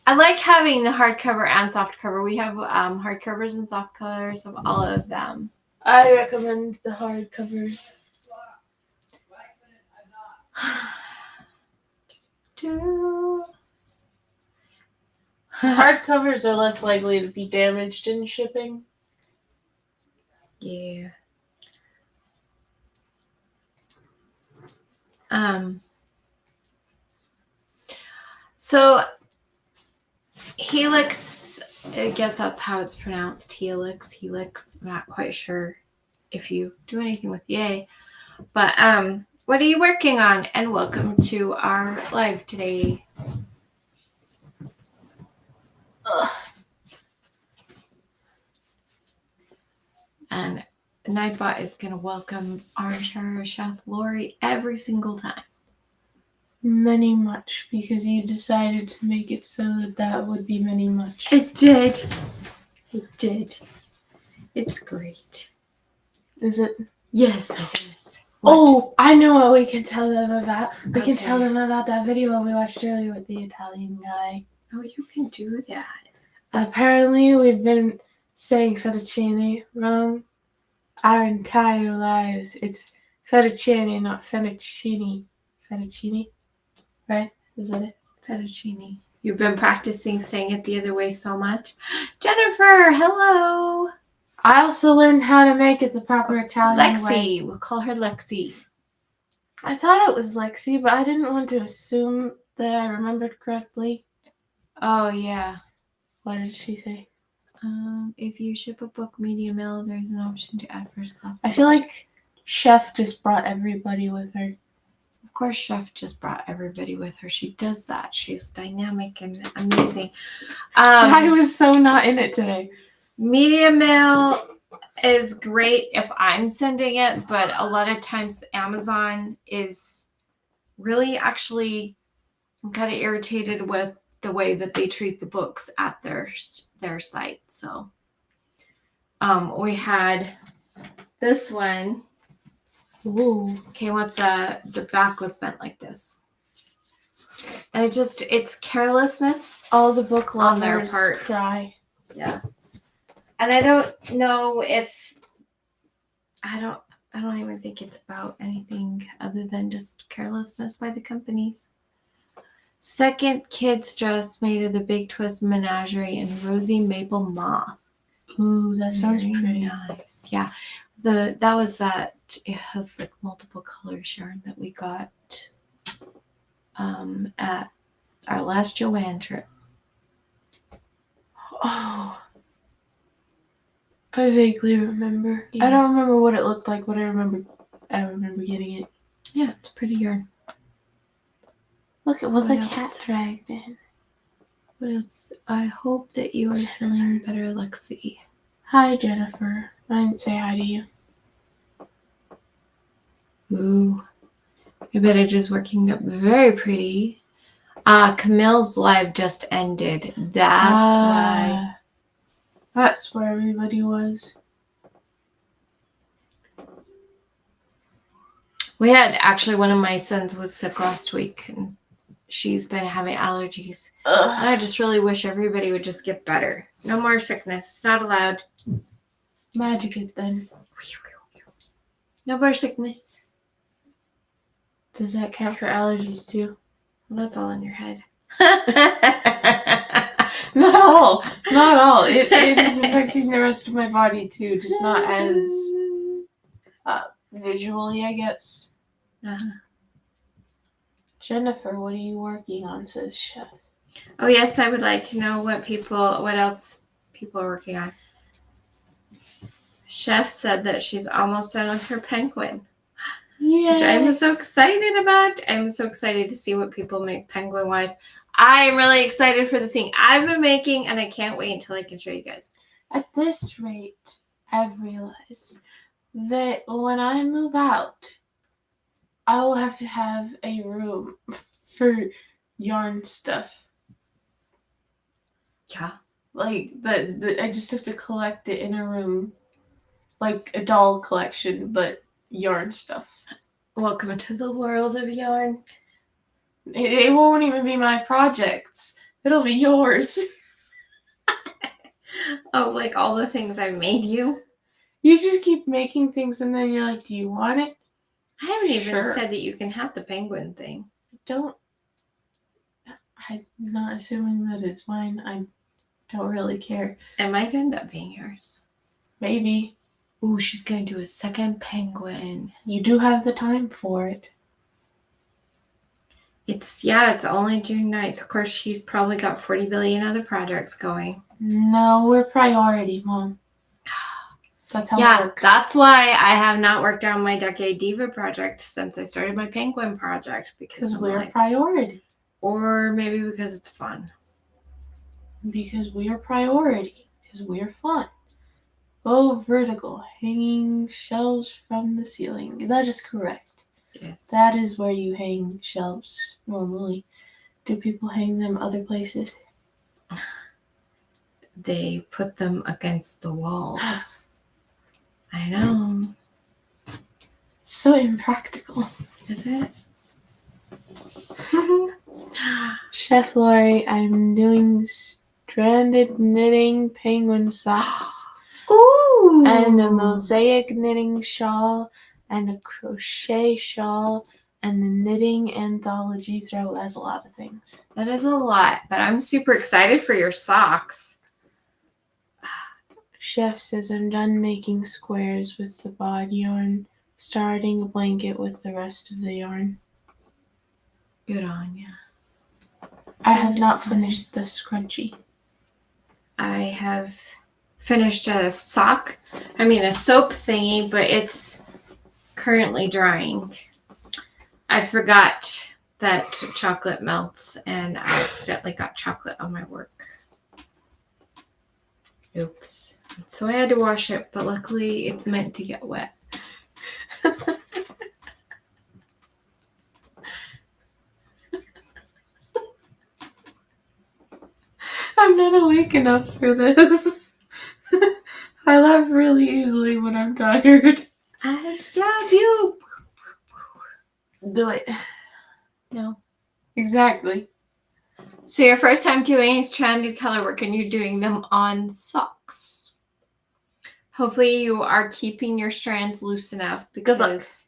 I like having the hardcover and softcover. We have hardcovers and softcovers of all of them. I recommend the hardcovers. Hardcovers are less likely to be damaged in shipping. Yeah. So Helix, I guess that's how it's pronounced. Helix. I'm not quite sure if you do anything with yay. But what are you working on? And welcome to our live today. Ugh. And Nightbot is going to welcome Armchair Chef Lori every single time. Many much, because you decided to make it so that would be many much. It did. It's great. Is it? Yes, it is. Oh, I know what we can tell them about. We can Okay. tell them about that video we watched earlier with the Italian guy. Oh, you can do that. Apparently, we've been saying fettuccine wrong our entire lives. It's fettuccine, not fettuccine. Fettuccine? Right? Is that it? Fettuccine. You've been practicing saying it the other way so much. Jennifer, hello. I also learned how to make it the proper Italian way. Lexi. We'll call her Lexi. I thought it was Lexi, but I didn't want to assume that I remembered correctly. Oh, yeah. What did she say? If you ship a book medium mail, there's an option to add first class. I feel like Chef just brought everybody with her. Of course, Chef just brought everybody with her. She does that. She's dynamic and amazing. I was so not in it today. Media mail is great if I'm sending it, but a lot of times Amazon is really actually, I'm kind of irritated with the way that they treat the books at their site. So we had this one. Ooh. Came with the back was bent like this. And it's carelessness. All the book On their lovers part. cry. Yeah. And I don't know if I don't even think it's about anything other than just carelessness by the companies. Second kid's dress made of the Big Twist Menagerie and Rosy Maple Moth. Ooh, that sounds Very pretty. nice. Yeah. It has like multiple colors yarn that we got at our last Joanne trip. Oh. I vaguely remember. Yeah. I don't remember what it looked like, but I remember getting it. Yeah, it's pretty yarn. Look, it was What a else? cat dragged in. What else? I hope that you are feeling better, Lexi. Hi, Jennifer. I didn't say hi to you. Ooh. I bet it is working up very pretty. Camille's live just ended. That's why. That's where everybody was. We had actually one of my sons was sick last week and she's been having allergies. Ugh. I just really wish everybody would just get better. No more sickness. It's not allowed. Magic is done. No more sickness. Does that count for allergies too? Well, that's all in your head. Not all. Not all. It is affecting the rest of my body too, just not as visually, I guess. Uh-huh. Jennifer, what are you working on, says Chef. Oh yes, I would like to know what else people are working on. Chef said that she's almost done with her penguin. Yeah. Which I'm so excited about. I'm so excited to see what people make penguin-wise. I'm really excited for the thing I've been making, and I can't wait until I can show you guys. At this rate, I've realized that when I move out, I will have to have a room for yarn stuff. Yeah. Like, I just have to collect it in a room. Like a doll collection, but yarn stuff. Welcome to the world of yarn. It won't even be my projects. It'll be yours. Oh, like all the things I made you? You just keep making things and then you're like, do you want it? I haven't even Sure. said that you can have the penguin thing. I'm not assuming that it's mine. I don't really care. It might end up being yours. Maybe. Ooh, she's going to do a second penguin. You do have the time for it. It's only June 9th. Of course, she's probably got 40 billion other projects going. No, we're priority, Mom. That's how it works. That's why I have not worked on my Decade Diva project since I started my penguin project. Because we're priority. Or maybe because it's fun. Because we are priority. Because we're fun. Oh, vertical. Hanging shelves from the ceiling. That is correct. Yes. That is where you hang shelves normally. Do people hang them other places? They put them against the walls. I know. So impractical. Is it? Chef Lori, I'm doing stranded knitting penguin socks. Ooh! And a mosaic knitting shawl and a crochet shawl and the knitting anthology throw. That's a lot of things. That is a lot, but I'm super excited for your socks. Chef says I'm done making squares with the bod yarn, starting a blanket with the rest of the yarn. Good on ya. I have not finished the scrunchie. I have finished a soap thingy, but it's currently drying. I forgot that chocolate melts, and I accidentally got chocolate on my work. Oops. So I had to wash it, but luckily it's meant to get wet. I'm not awake enough for this. I laugh really easily when I'm tired. I stab you. Do it. No. Exactly. So your first time doing stranded color work, and you're doing them on socks. Hopefully you are keeping your strands loose enough, Good luck. because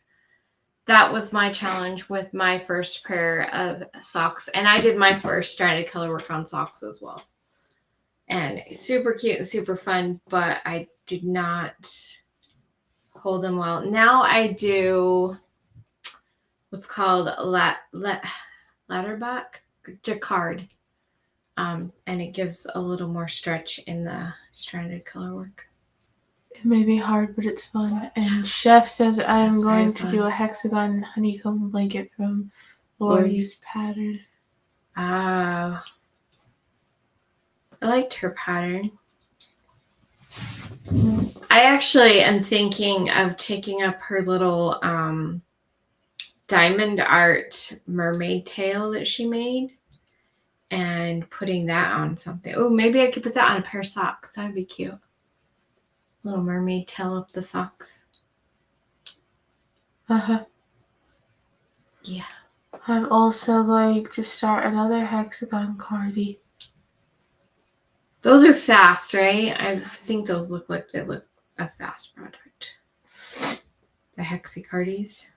that was my challenge with my first pair of socks. And I did my first stranded color work on socks as well. And super cute and super fun, but I did not hold them well. Now I do what's called ladderback jacquard. And it gives a little more stretch in the stranded color work. It may be hard, but it's fun. And Chef says I am That's very going to fun. do a hexagon honeycomb blanket from Lori's pattern. I liked her pattern. I actually am thinking of taking up her little diamond art mermaid tail that she made and putting that on something. Oh, maybe I could put that on a pair of socks. That'd be cute. Little mermaid tail up the socks. Uh-huh. Yeah. I'm also going to start another hexagon cardie. Those are fast, right? I think those look like they look a fast product. The Hexicardies.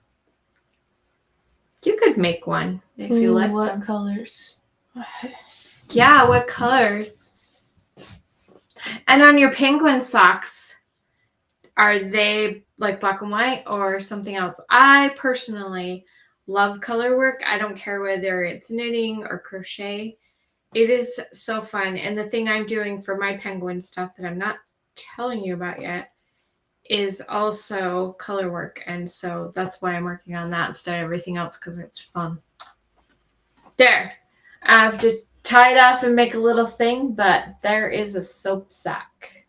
You could make one if you like what them. colors? Yeah, what colors? And on your penguin socks, are they like black and white or something else? I personally love color work. I don't care whether it's knitting or crochet. It is so fun. And the thing I'm doing for my penguin stuff that I'm not telling you about yet is also color work. And so that's why I'm working on that instead of everything else, because it's fun. There. I have to tie it off and make a little thing, but there is a soap sack.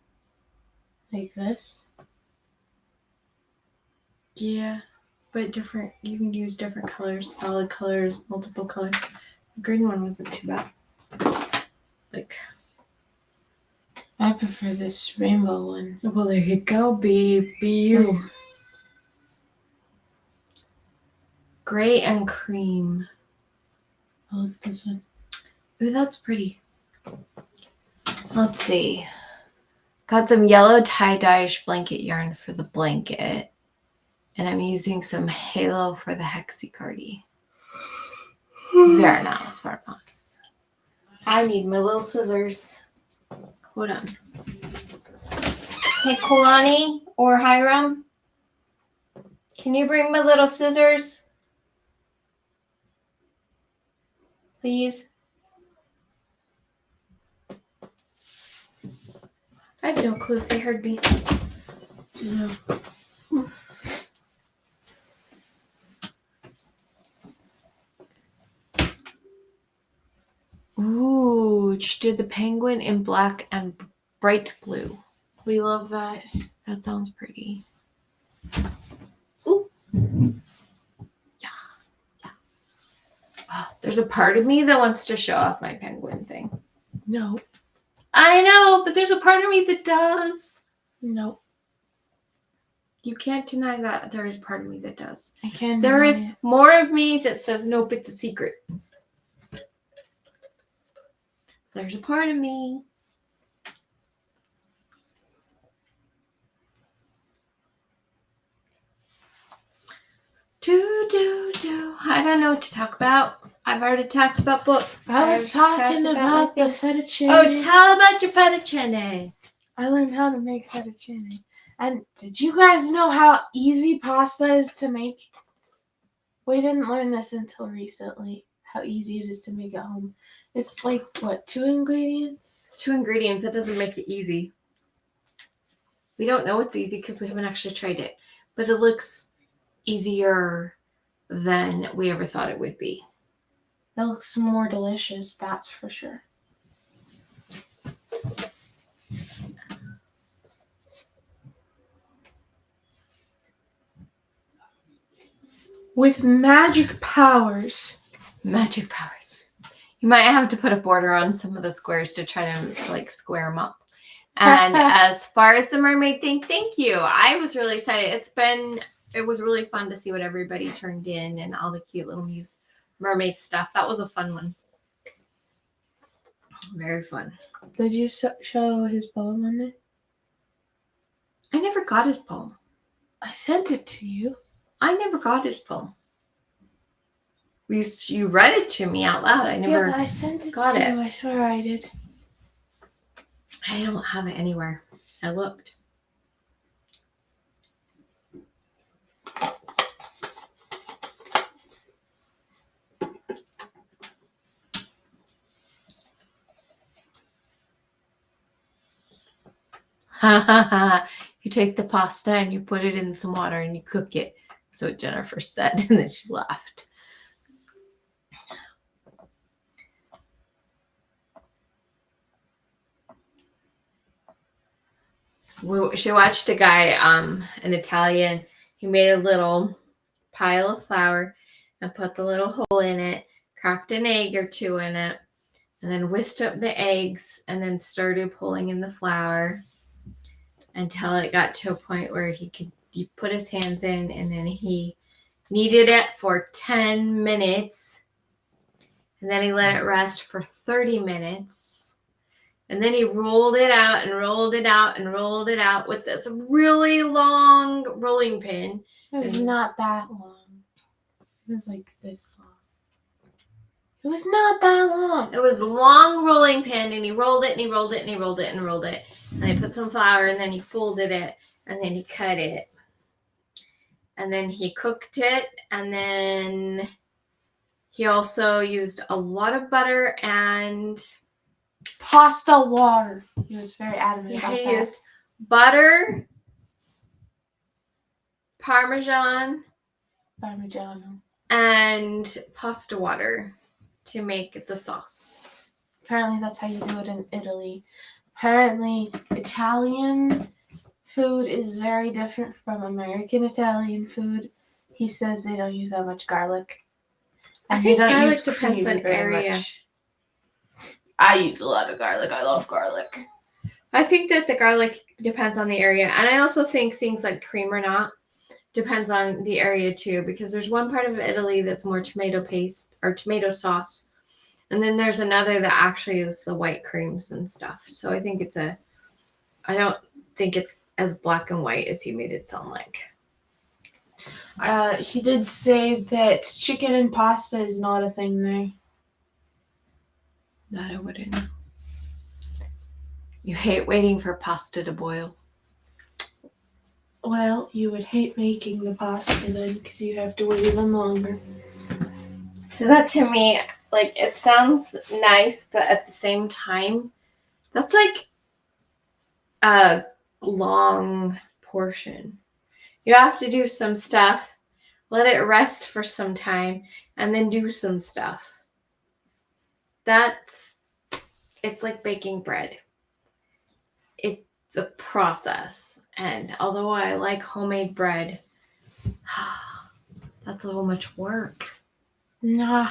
Like this? Yeah, but different. You can use different colors, solid colors, multiple colors. The green one wasn't too bad. Like, I prefer this rainbow one. well, there you go, be you. This- Gray and cream. I like this one. Ooh, that's pretty. Let's see. Got some yellow tie-dye-ish blanket yarn for the blanket. And I'm using some halo for the hexicardie. Very nice, very nice. I need my little scissors. Hold on. Hey, Kalani or Hiram, can you bring my little scissors? Please. I have no clue if they heard me. Yeah. Ooh, she did the penguin in black and bright blue. We love that. That sounds pretty. Ooh. Yeah. Oh, there's a part of me that wants to show off my penguin thing. No. I know, but there's a part of me that does. No. You can't deny that there is part of me that does. I can't. There is deny it. more of me that says, nope, it's a secret. There's a part of me. I don't know what to talk about. I've already talked about books. I was talking about the fettuccine. Oh, tell about your fettuccine. I learned how to make fettuccine. And did you guys know how easy pasta is to make? We didn't learn this until recently, how easy it is to make at home. It's like, what, 2 ingredients? It's 2 ingredients. That doesn't make it easy. We don't know it's easy because we haven't actually tried it. But it looks easier than we ever thought it would be. That looks more delicious, that's for sure. With magic powers. Magic powers. You might have to put a border on some of the squares to try to like square them up. And as far as the mermaid thing, thank you. I was really excited. It was really fun to see what everybody turned in and all the cute little mermaid stuff. That was a fun one. Very fun. Did you show his poem on there? I never got his poem. I sent it to you. I never got his poem. You read it to me out loud. I never Yeah, I sent it got to it. you. I swear I did. I don't have it anywhere. I looked. You take the pasta and you put it in some water and you cook it. That's what Jennifer said, and then she laughed. She watched a guy, an Italian. He made a little pile of flour and put the little hole in it, cracked an egg or two in it, and then whisked up the eggs and then started pulling in the flour until it got to a point where he put his hands in, and then he kneaded it for 10 minutes, and then he let it rest for 30 minutes. And then he rolled it out and rolled it out and rolled it out with this really long rolling pin. It was not that long. It was like this long. It was not that long. It was a long rolling pin, and he rolled it and he rolled it and he rolled it and rolled it. And he put some flour, and then he folded it, and then he cut it. And then he cooked it, and then he also used a lot of butter and Pasta water. He was very adamant about he that. used butter, Parmesan, Parmigiano. and pasta water to make the sauce. Apparently that's how you do it in Italy. Apparently Italian food is very different from American Italian food. He says they don't use that much garlic. I And think they don't garlic use depends cream on very area. much. I use a lot of garlic. I love garlic. I think that the garlic depends on the area. And I also think things like cream or not depends on the area too, because there's one part of Italy that's more tomato paste or tomato sauce. And then there's another that actually is the white creams and stuff. So I think I don't think it's as black and white as he made it sound like. He did say that chicken and pasta is not a thing there. That I wouldn't know. You hate waiting for pasta to boil. Well, you would hate making the pasta then because you have to wait even longer. So that to me, like, it sounds nice, but at the same time, that's like a long portion. You have to do some stuff, let it rest for some time, and then do some stuff. It's like baking bread. It's a process. And although I like homemade bread, that's a little much work. Nah.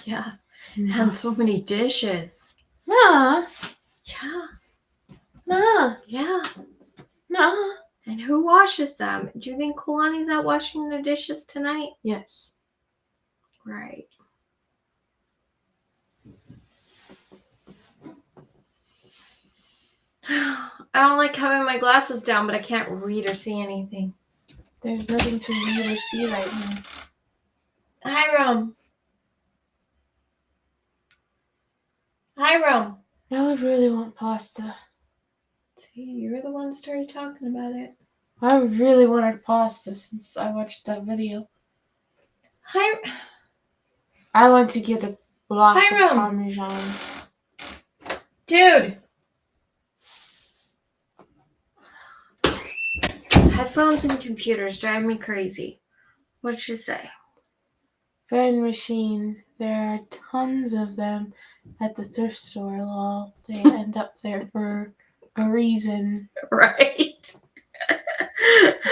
Yeah. And so many dishes. Nah. Yeah. Nah. Yeah. Nah. And who washes them? Do you think Kalani's out washing the dishes tonight? Yes. Right. I don't like having my glasses down, but I can't read or see anything. There's nothing to read or see right now. Hiram. Hiram. Now I really want pasta. See, you're the one that started talking about it. I really wanted pasta since I watched that video. I want to get a block of Hiram. Parmesan. Dude. Headphones and computers drive me crazy. What'd she say? Vending machine. There are tons of them at the thrift store, lol. They end up there for a reason. Right.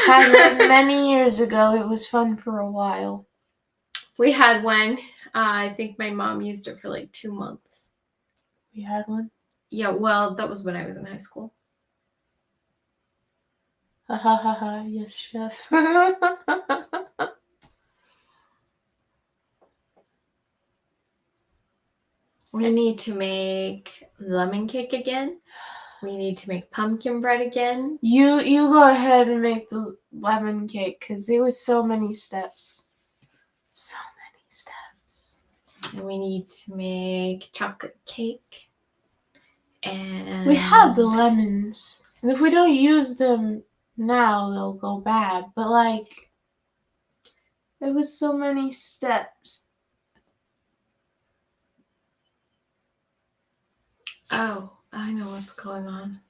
Had one many years ago. It was fun for a while. We had one. I think my mom used it for like 2 months. We had one. Yeah, well, that was when I was in high school. Ha ha ha ha. Yes, chef. We need to make lemon cake again. We need to make pumpkin bread again. You go ahead and make the lemon cake because it was so many steps. So many steps. And we need to make chocolate cake. And We have the lemons. And if we don't use them now, they'll go bad. But like, it was so many steps. Oh, I know what's going on.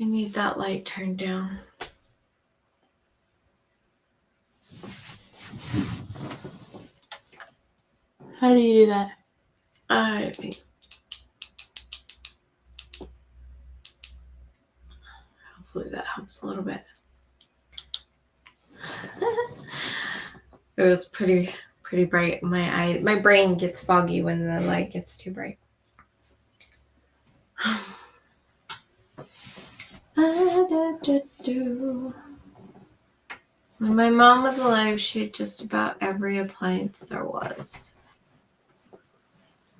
I need that light turned down. How do you do that? I think. Hopefully that helps a little bit. It was pretty bright. My brain gets foggy when the light gets too bright. When my mom was alive, she had just about every appliance there was.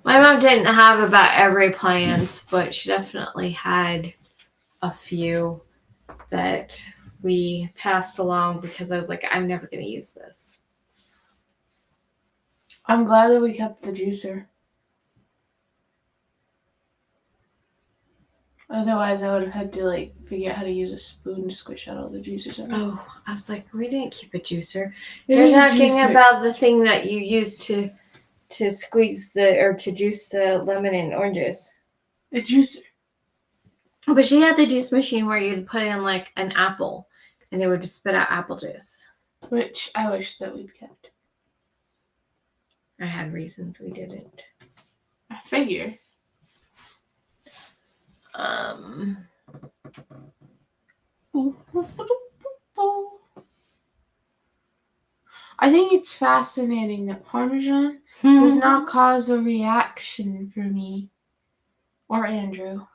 My mom didn't have about every appliance, but she definitely had a few that we passed along because I was like, I'm never going to use this. I'm glad that we kept the juicer. Otherwise, I would have had to like figure out how to use a spoon to squish out all the juicers. Oh, I was like, we didn't keep a juicer. It You're is a talking juicer. about the thing that you use to squeeze to juice the lemon and oranges. A juicer. But she had the juice machine where you'd put in like an apple and it would just spit out apple juice. Which I wish that we'd kept. I had reasons we didn't. I figure. I think it's fascinating that Parmesan does not cause a reaction for me or Andrew,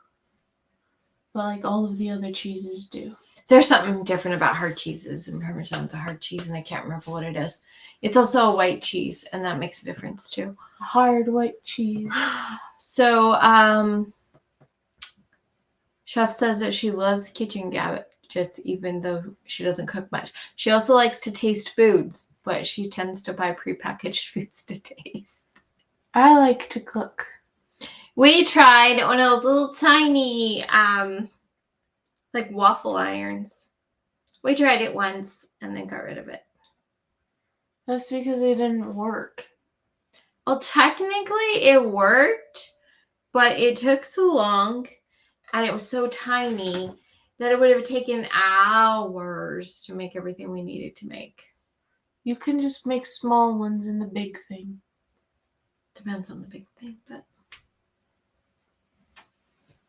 but like all of the other cheeses do. There's something different about hard cheeses, and Parmesan is a hard cheese, and I can't remember what it is. It's also a white cheese, and that makes a difference too. Hard white cheese. So, Chef says that she loves kitchen gadgets, even though she doesn't cook much. She also likes to taste foods, but she tends to buy prepackaged foods to taste. I like to cook. We tried one of those little tiny, like waffle irons. We tried it once and then got rid of it. That's because they didn't work. Well, technically it worked, but it took so long and it was so tiny that it would have taken hours to make everything we needed to make. You can just make small ones in the big thing. Depends on the big thing, but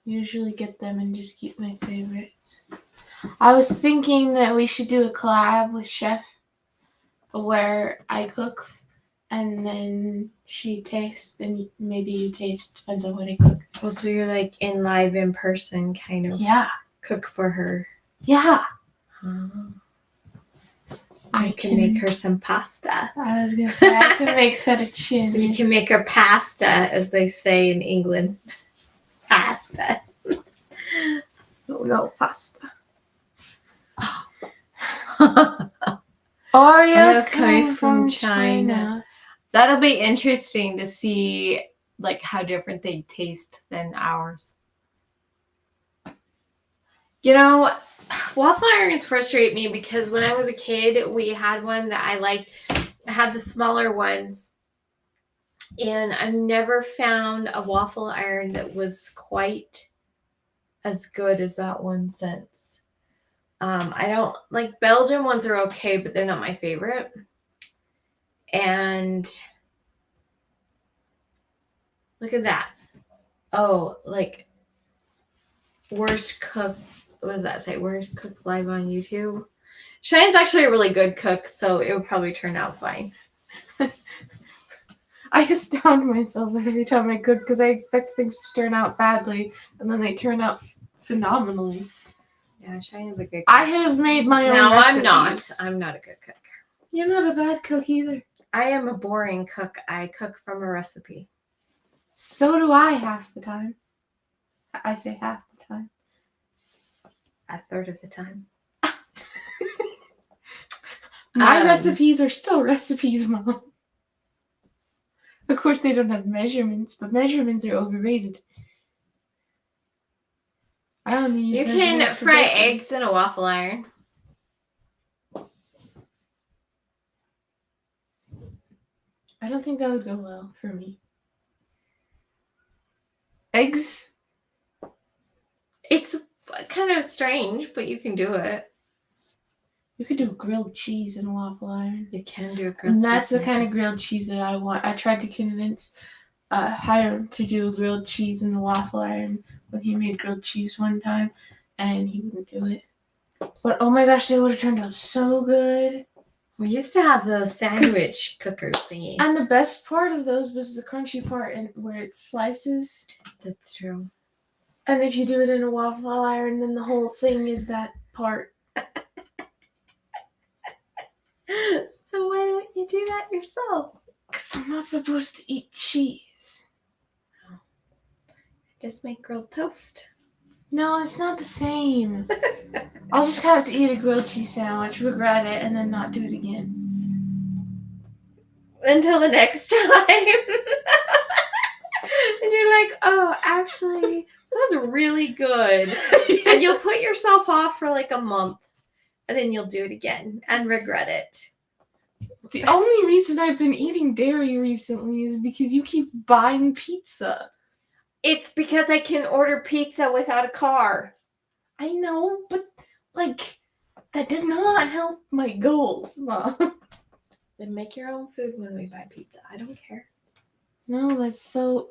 Usually get them and just keep my favorites. I was thinking that we should do a collab with Chef where I cook and then she tastes and maybe you taste, depends on what I cook. oh, so you're like in live in person kind of Yeah. cook for her. Yeah. I can make her some pasta. I was going to say, I can make fettuccine. You can make her pasta, as they say in England. Pasta. No pasta. Oreos Oreos coming coming from China. China. That'll be interesting to see like how different they taste than ours. You know, waffle irons frustrate me because when I was a kid, we had one that I liked. I had the smaller ones. And I've never found a waffle iron that was quite as good as that one since. I don't like Belgian ones are okay, but they're not my favorite. And look at that. Oh, like worst cook. What does that say? Worst cooks live on YouTube. ShiAnne's actually a really good cook, so it would probably turn out fine. I astound myself every time I cook because I expect things to turn out badly, and then they turn out phenomenally. Yeah, ShiAnne's a good cook. I have made my own No, recipes. I'm not. I'm not a good cook. You're not a bad cook either. I am a boring cook. I cook from a recipe. So do I half the time. I say half the time. A third of the time. My recipes are still recipes, Mom. Of course, they don't have measurements, but measurements are overrated. I only use You can measurements for fry baking. eggs in a waffle iron. I don't think that would go well for me. Eggs? It's kind of strange, but you can do it. You could do grilled cheese in a waffle iron. You can do a grilled And cheese. that's the kind of grilled cheese that I want. I tried to convince Hiram to do a grilled cheese in the waffle iron when he made grilled cheese one time, and he wouldn't do it. But oh my gosh, they would have turned out so good. We used to have those sandwich cooker thingies. And the best part of those was the crunchy part and where it slices. That's true. And if you do it in a waffle iron, then the whole thing is that part. So why don't you do that yourself? Because I'm not supposed to eat cheese. Just make grilled toast. No, it's not the same. I'll just have to eat a grilled cheese sandwich, regret it, and then not do it again. Until the next time. And you're like, oh, actually, that was really good. And you'll put yourself off for like a month. And then you'll do it again and regret it. The only reason I've been eating dairy recently is because you keep buying pizza. It's because I can order pizza without a car. I know, but, like, that does not help my goals, Mom. Then make your own food when we buy pizza. I don't care. No, that's so...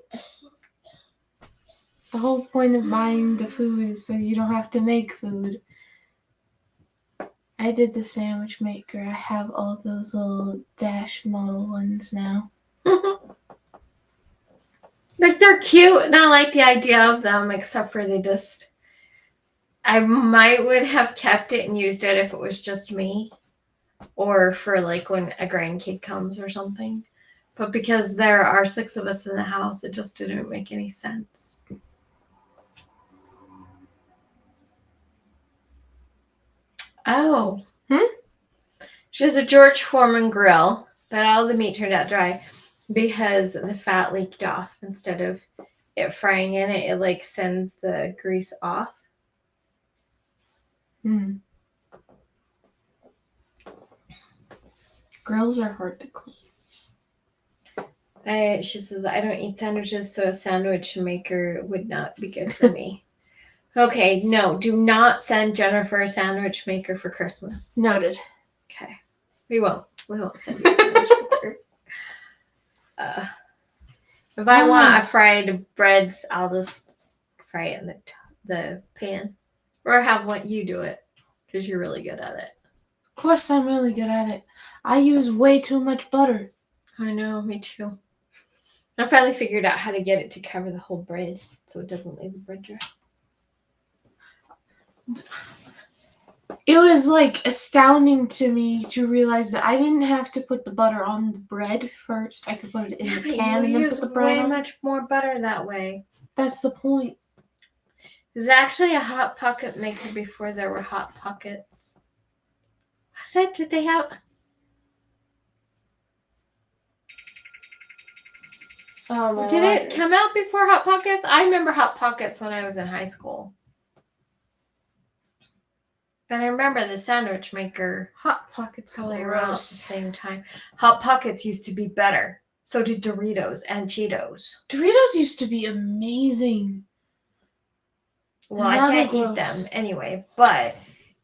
The whole point of buying the food is so you don't have to make food. I did the sandwich maker. I have all those little Dash model ones now. Like, they're cute, and I like the idea of them, except for they just... I would have kept it and used it if it was just me. Or for, like, when a grandkid comes or something. But because there are 6 of us in the house, it just didn't make any sense. Oh. She has a George Foreman grill, but all the meat turned out dry because the fat leaked off. Instead of it frying in it, it like sends the grease off. Grills are hard to clean. She says, I don't eat sandwiches, so a sandwich maker would not be good for me. Okay, no, do not send Jennifer a sandwich maker for Christmas. Noted. Okay. We won't send you a sandwich maker. If I want a fried bread, I'll just fry it in the pan. Or have you do it, because you're really good at it. Of course I'm really good at it. I use way too much butter. I know, me too. I finally figured out how to get it to cover the whole bread so it doesn't leave the bread dry. It was like astounding to me to realize that I didn't have to put the butter on the bread first. I could put it in the pan and then put the bread on. Way much more butter that way. That's the point. There's actually a Hot Pocket maker before there were Hot Pockets. Did they have... Did it come out before Hot Pockets? I remember Hot Pockets when I was in high school. But I remember the sandwich maker. Hot Pockets Probably around the same time. Hot Pockets used to be better. So did Doritos and Cheetos. Doritos used to be amazing. Well, I can't eat them anyway, but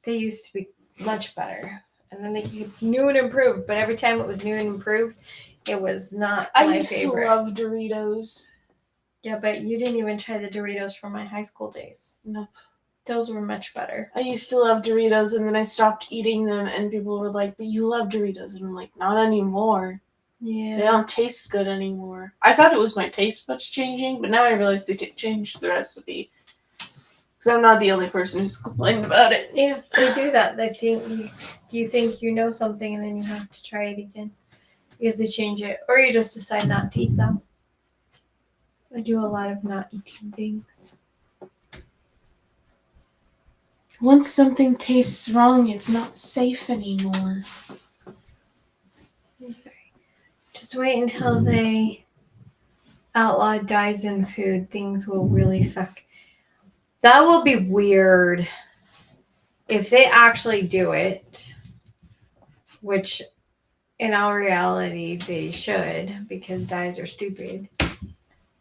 they used to be much better. And then they keep new and improved. But every time it was new and improved, it was not I my used favorite. to love Doritos. Yeah, but you didn't even try the Doritos from my high school days. Nope. Those were much better. I used to love Doritos, and then I stopped eating them, and people were like, but you love Doritos. And I'm like, not anymore. Yeah. They don't taste good anymore. I thought it was my taste buds changing, but now I realize they changed the recipe. Because I'm not the only person who's complained about it. Yeah, they do that. They think you think you know something and then you have to try it again because they change it, or you just decide not to eat them. I do a lot of not eating things. Once something tastes wrong, it's not safe anymore. I'm sorry. Just wait until they outlaw dyes in food. Things will really suck. That will be weird if they actually do it, which in all reality they should, because dyes are stupid.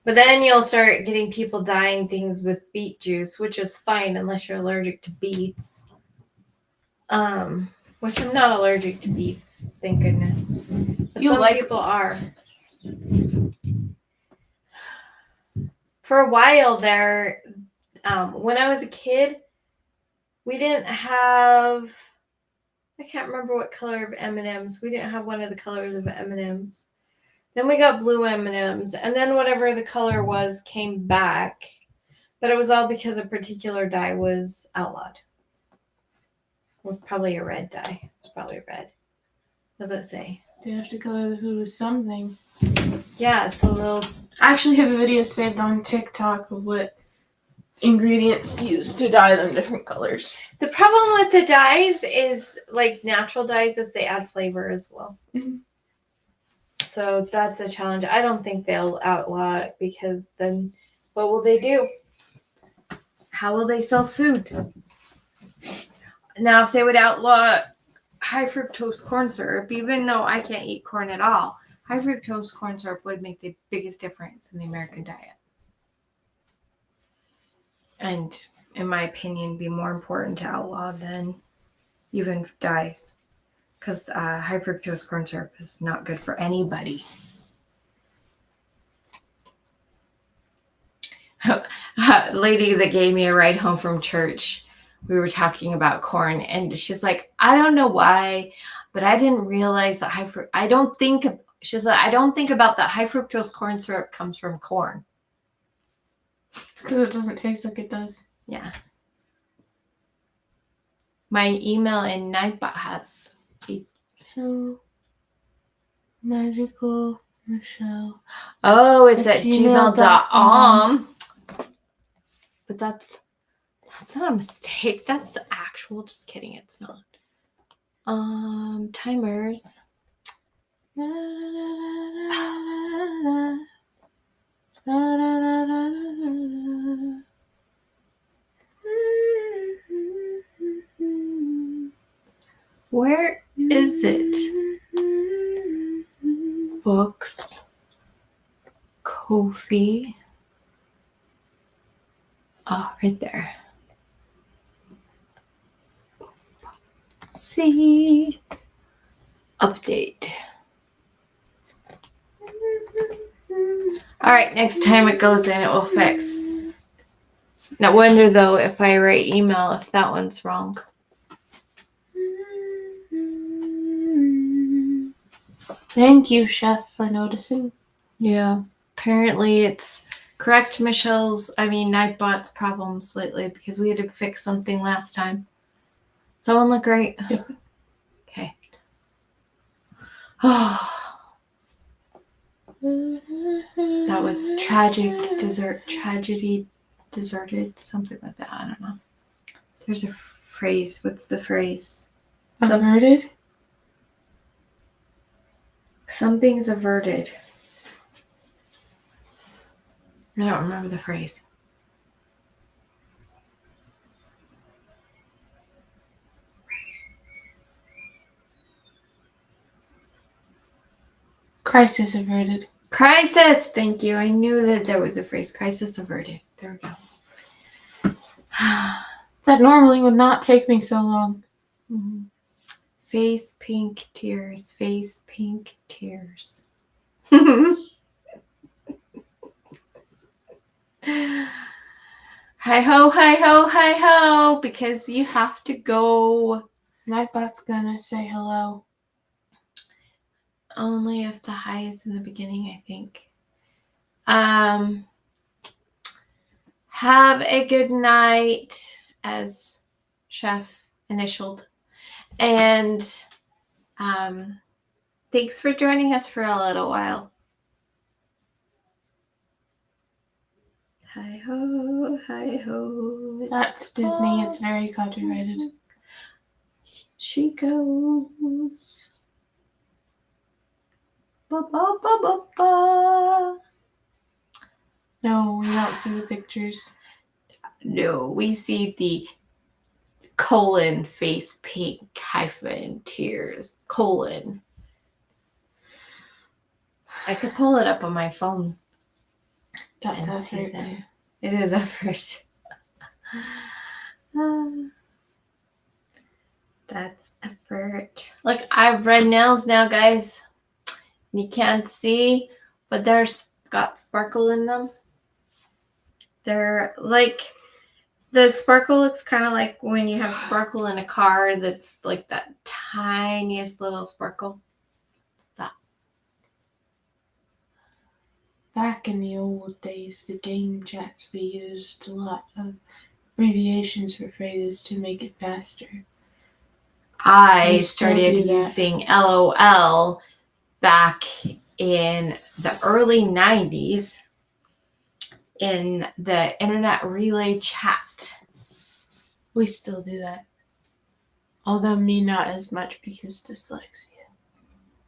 But then you'll start getting people dyeing things with beet juice, which is fine unless you're allergic to beets. Which I'm not allergic to beets, thank goodness. But some people are. For a while there, when I was a kid, we didn't have, I can't remember what color of M&Ms. We didn't have one of the colors of M&Ms. Then we got blue M&Ms, and then whatever the color was came back, but it was all because a particular dye was outlawed. It was probably a red dye. It was probably red. What does it say? They have to color the food with something. Yeah, so they'll... I actually have a video saved on TikTok of what ingredients to use to dye them different colors. The problem with the dyes is, like natural dyes, is they add flavor as well. Mm-hmm. So that's a challenge. I don't think they'll outlaw it because then what will they do? How will they sell food? Now, if they would outlaw high fructose corn syrup, even though I can't eat corn at all, high fructose corn syrup would make the biggest difference in the American diet. And, in my opinion, be more important to outlaw than even dyes. Because high fructose corn syrup is not good for anybody. Lady that gave me a ride home from church, we were talking about corn, and she's like, I don't know why, but I didn't realize that I don't think about that high fructose corn syrup comes from corn. Because it doesn't taste like it does. Yeah. My email in Nightbot has So, magical Michele. Oh, it's at gmail.com. gmail.com. But that's not a mistake. That's actual. Just kidding. It's not. Timers. Where is it? Books. Ko-fi. Oh, right there. See. Update. All right, next time it goes in, it will fix. No wonder, though, if I write email, if that one's wrong. Thank you, Chef, for noticing. Yeah, apparently it's correct Nightbot's problems lately because we had to fix something last time. Does that one look right? Yep. Okay. Oh, that was tragedy deserted, something like that. I don't know. There's a phrase. What's the phrase? Averted? Something's averted. I don't remember the phrase. Crisis averted. Crisis! Thank you. I knew that there was a phrase. Crisis averted. There we go. That normally would not take me so long. Mm-hmm. Face pink tears. Face pink tears. Hi ho, hi ho, hi ho, because you have to go. My bot's gonna say hello. Only if the hi is in the beginning, I think. Have a good night, as Chef initialed. And thanks for joining us for a little while. Hi ho, hi ho. That's Disney. It's very copyrighted. She goes. Ba, ba, ba, ba, ba. No, we don't see the pictures. No, we see the colon face pink hyphen tears colon. I could pull it up on my phone. That's and see effort. them. It is effort. That's effort. Look, I've red nails now, guys. You can't see, but there's got sparkle in them. They're like, the sparkle looks kind of like when you have sparkle in a car that's like that tiniest little sparkle. It's that. Back in the old days, the game chats, we used a lot of abbreviations for phrases to make it faster. I We still started do that. using LOL back in the early 90s in the internet relay chat. We still do that. Although me not as much because dyslexia.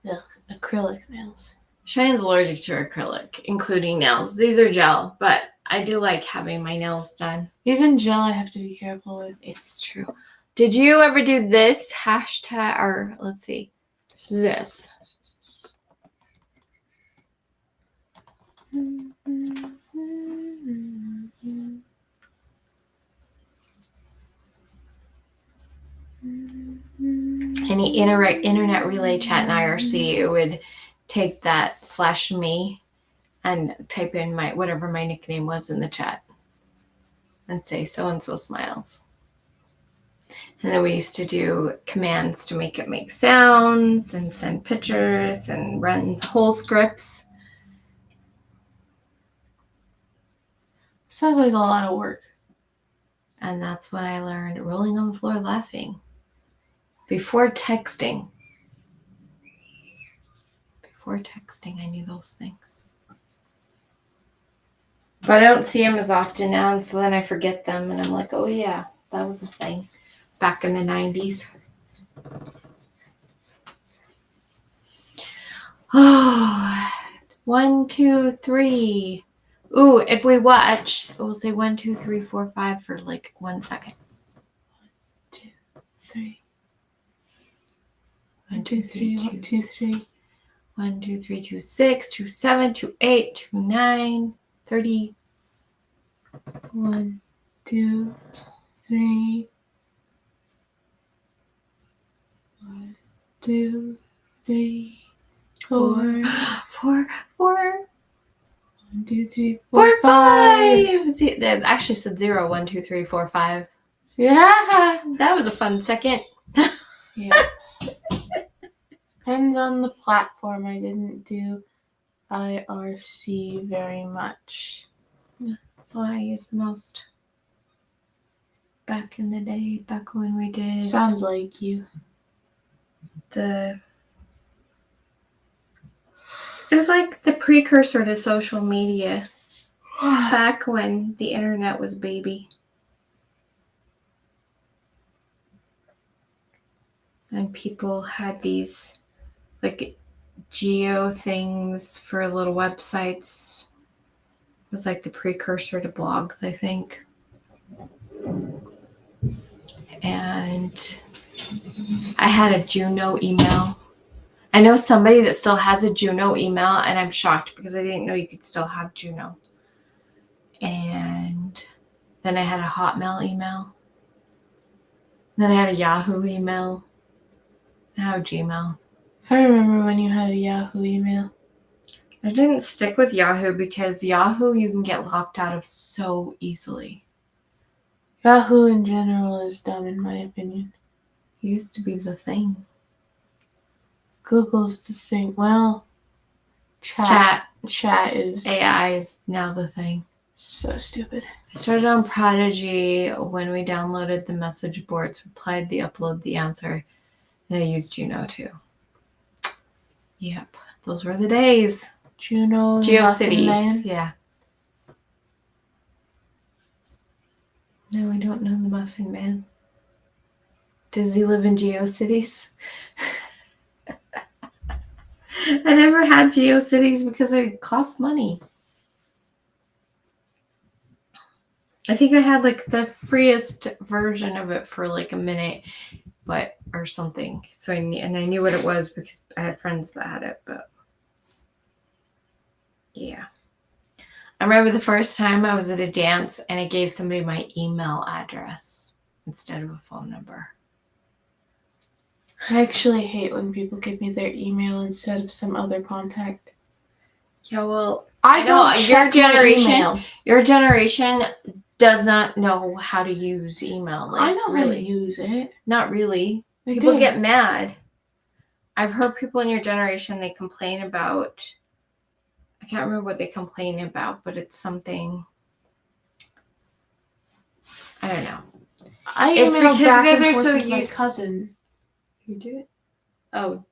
Ugh, acrylic nails. Cheyenne's allergic to acrylic, including nails. These are gel, but I do like having my nails done. Even gel I have to be careful with. It's true. Did you ever do this hashtag, or let's see, this? Any internet relay chat in IRC, it would take that /me and type in my whatever my nickname was in the chat and say so and so smiles. And then we used to do commands to make it make sounds and send pictures and run whole scripts. Sounds like a lot of work. And that's when I learned rolling on the floor laughing. Before texting. Before texting, I knew those things. But I don't see them as often now, and so then I forget them, and I'm like, oh yeah, that was a thing back in the 90s. Oh, 1, 2, 3. Ooh, if we watch, we'll say 1, 2, 3, 4, 5 for like 1 second. 2, 3. 1, 2, 3, 1, 2, 3. 1, 2, 3, 2, 6, 2, 7, 2, 8, 2, 9, 30. 1, 2, 3. 1, 2, 3, 4. 4, 4, 1, 2, 3, 4, 4, 5. 5. See, that actually said 0, 1, 2, 3, 4, 5. Yeah. That was a fun second. Yeah. Depends on the platform. I didn't do IRC very much. That's what I used the most. Back in the day, back when we did Sounds like you. it was like the precursor to social media. Back when the internet was baby. And people had these like geo things for little websites. It was like the precursor to blogs, I think. And I had a Juno email. I know somebody that still has a Juno email, and I'm shocked because I didn't know you could still have Juno. And then I had a Hotmail email. Then I had a Yahoo email. I have Gmail. I remember when you had a Yahoo email. I didn't stick with Yahoo because Yahoo you can get locked out of so easily. Yahoo in general is dumb in my opinion. It used to be the thing. Google's the thing. Well, chat is AI is now the thing. so stupid. I started on Prodigy when we downloaded the message boards, replied the upload the answer, and I used Juno too. Yep, those were the days. Juno, Muffin Man. GeoCities, yeah. No, I don't know the Muffin Man. Does he live in GeoCities? I never had GeoCities because it cost money. I think I had like the freest version of it for like a minute, or something. So I knew what it was because I had friends that had it, but yeah. I remember the first time I was at a dance and I gave somebody my email address instead of a phone number. I actually hate when people give me their email instead of some other contact. Yeah, well, I don't know, check your generation does not know how to use email. Like, I know really. how to use it. Not really. I People do. get mad. I've heard people in your generation, they complain about, I can't remember what they complain about, but it's something, I don't know. It's because you back guys and are forth so with my used. cousin. You do it? Oh,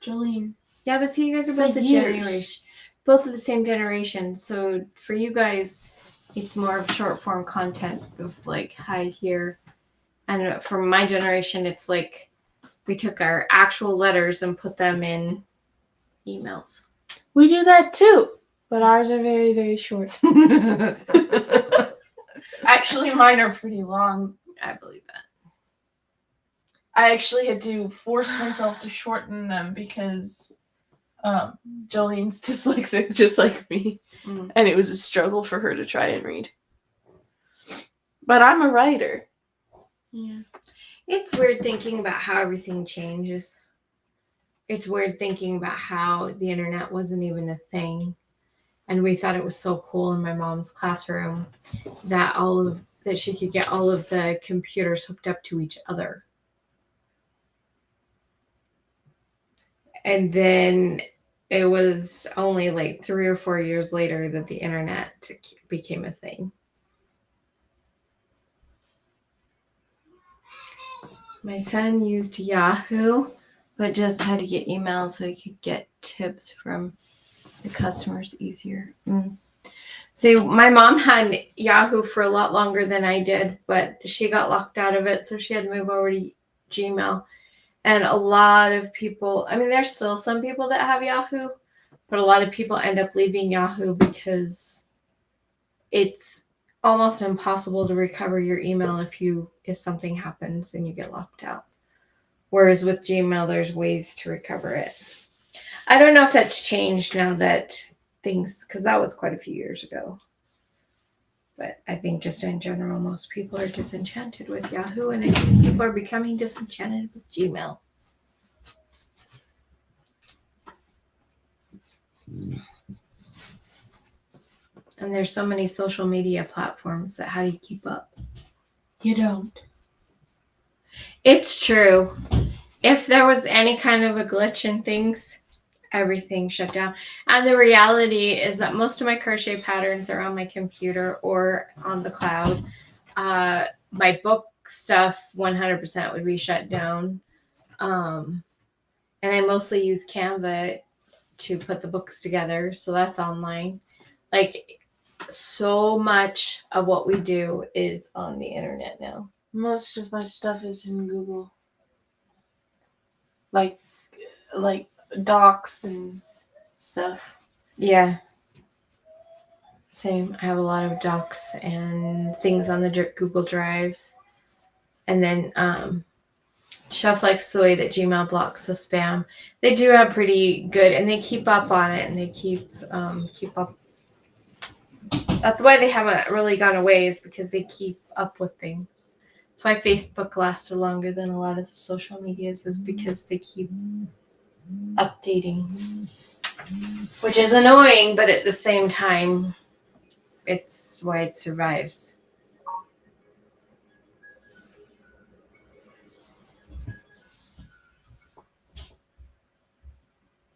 Jolene. yeah, but see, you guys are For both the years. generation, both of the same generation. So for you guys, it's more of short form content of like, hi, here. And for my generation, it's like we took our actual letters and put them in emails. We do that too, but ours are very, very short. Actually, mine are pretty long. I believe that. I actually had to force myself to shorten them because Jolene's dyslexic just like me. And it was a struggle for her to try and read. But I'm a writer. Yeah. It's weird thinking about how everything changes. It's weird thinking about how the internet wasn't even a thing. And we thought it was so cool in my mom's classroom that she could get all of the computers hooked up to each other. And then it was only like 3 or 4 years later that the internet became a thing. My son used Yahoo, but just had to get emails so he could get tips from the customers easier. See, my mom had Yahoo for a lot longer than I did, but she got locked out of it, so she had to move over to Gmail. And a lot of people, I mean, there's still some people that have Yahoo, but a lot of people end up leaving Yahoo because it's almost impossible to recover your email if something happens and you get locked out. Whereas with Gmail, there's ways to recover it. I don't know if that's changed now that because that was quite a few years ago. But I think just in general, most people are disenchanted with Yahoo, and I think people are becoming disenchanted with Gmail. And there's so many social media platforms that how do you keep up? You don't. It's true. If there was any kind of a glitch in things, everything shut down. And the reality is that most of my crochet patterns are on my computer or on the cloud. My book stuff 100% would be shut down. And I mostly use Canva to put the books together. So that's online. Like, so much of what we do is on the internet now. Most of my stuff is in Google. Like docs and stuff. Yeah. Same. I have a lot of docs and things on the Google Drive. And then Chef likes the way that Gmail blocks the spam. They do have pretty good, and they keep up on it, and they keep up. That's why they haven't really gone away, is because they keep up with things. That's why Facebook lasted longer than a lot of the social medias, is because they keep updating. Which is annoying, but at the same time, it's why it survives.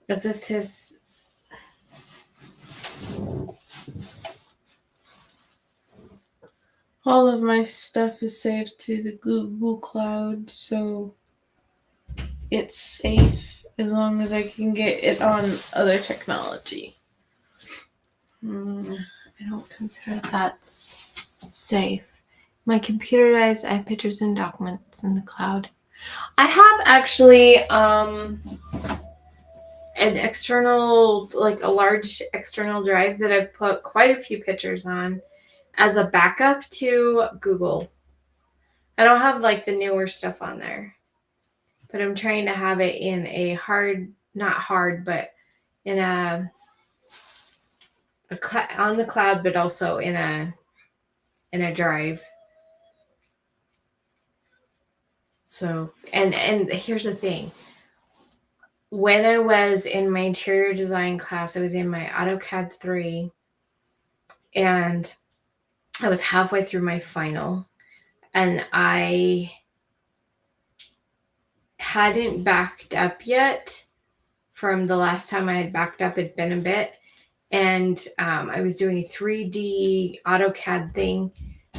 Is this his? All of my stuff is saved to the Google Cloud, so it's safe as long as I can get it on other technology. I don't consider that's safe. My computer dies. I have pictures and documents in the cloud. I have actually an external, like a large external drive that I've put quite a few pictures on as a backup to Google. I don't have like the newer stuff on there, but I'm trying to have it in a not hard, but in on the cloud, but also in a drive. So, and here's the thing. When I was in my interior design class, I was in my AutoCAD 3, and I was halfway through my final, and I hadn't backed up yet from the last time I had backed up. It'd been a bit, and I was doing a 3D AutoCAD thing,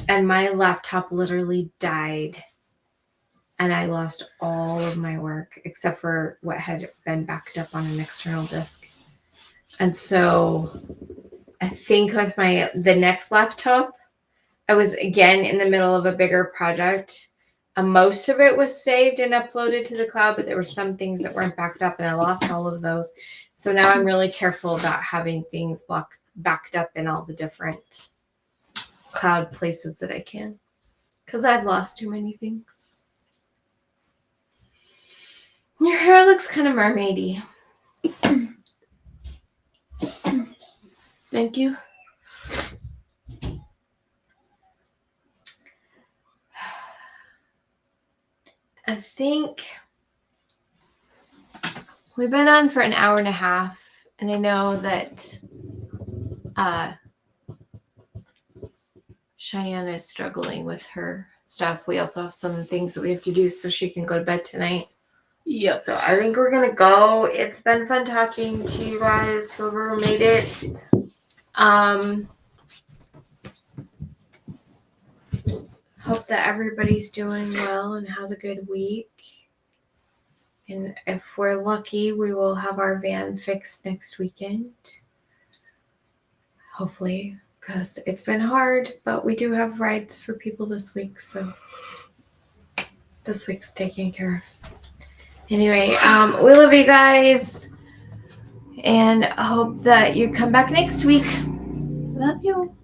and my laptop literally died, and I lost all of my work except for what had been backed up on an external disk. And so I think with the next laptop, I was again in the middle of a bigger project. Most of it was saved and uploaded to the cloud, but there were some things that weren't backed up, and I lost all of those. So now I'm really careful about having things backed up in all the different cloud places that I can, because I've lost too many things. Your hair looks kind of mermaidy. Thank you. I think we've been on for an hour and a half, and I know that ShiAnne is struggling with her stuff. We also have some things that we have to do so she can go to bed tonight. Yep. So I think we're gonna go. It's been fun talking to you guys, whoever made it. Hope that everybody's doing well and has a good week. And if we're lucky, we will have our van fixed next weekend. Hopefully, because it's been hard, but we do have rides for people this week, so this week's taken care of. Anyway, we love you guys, and I hope that you come back next week. Love you.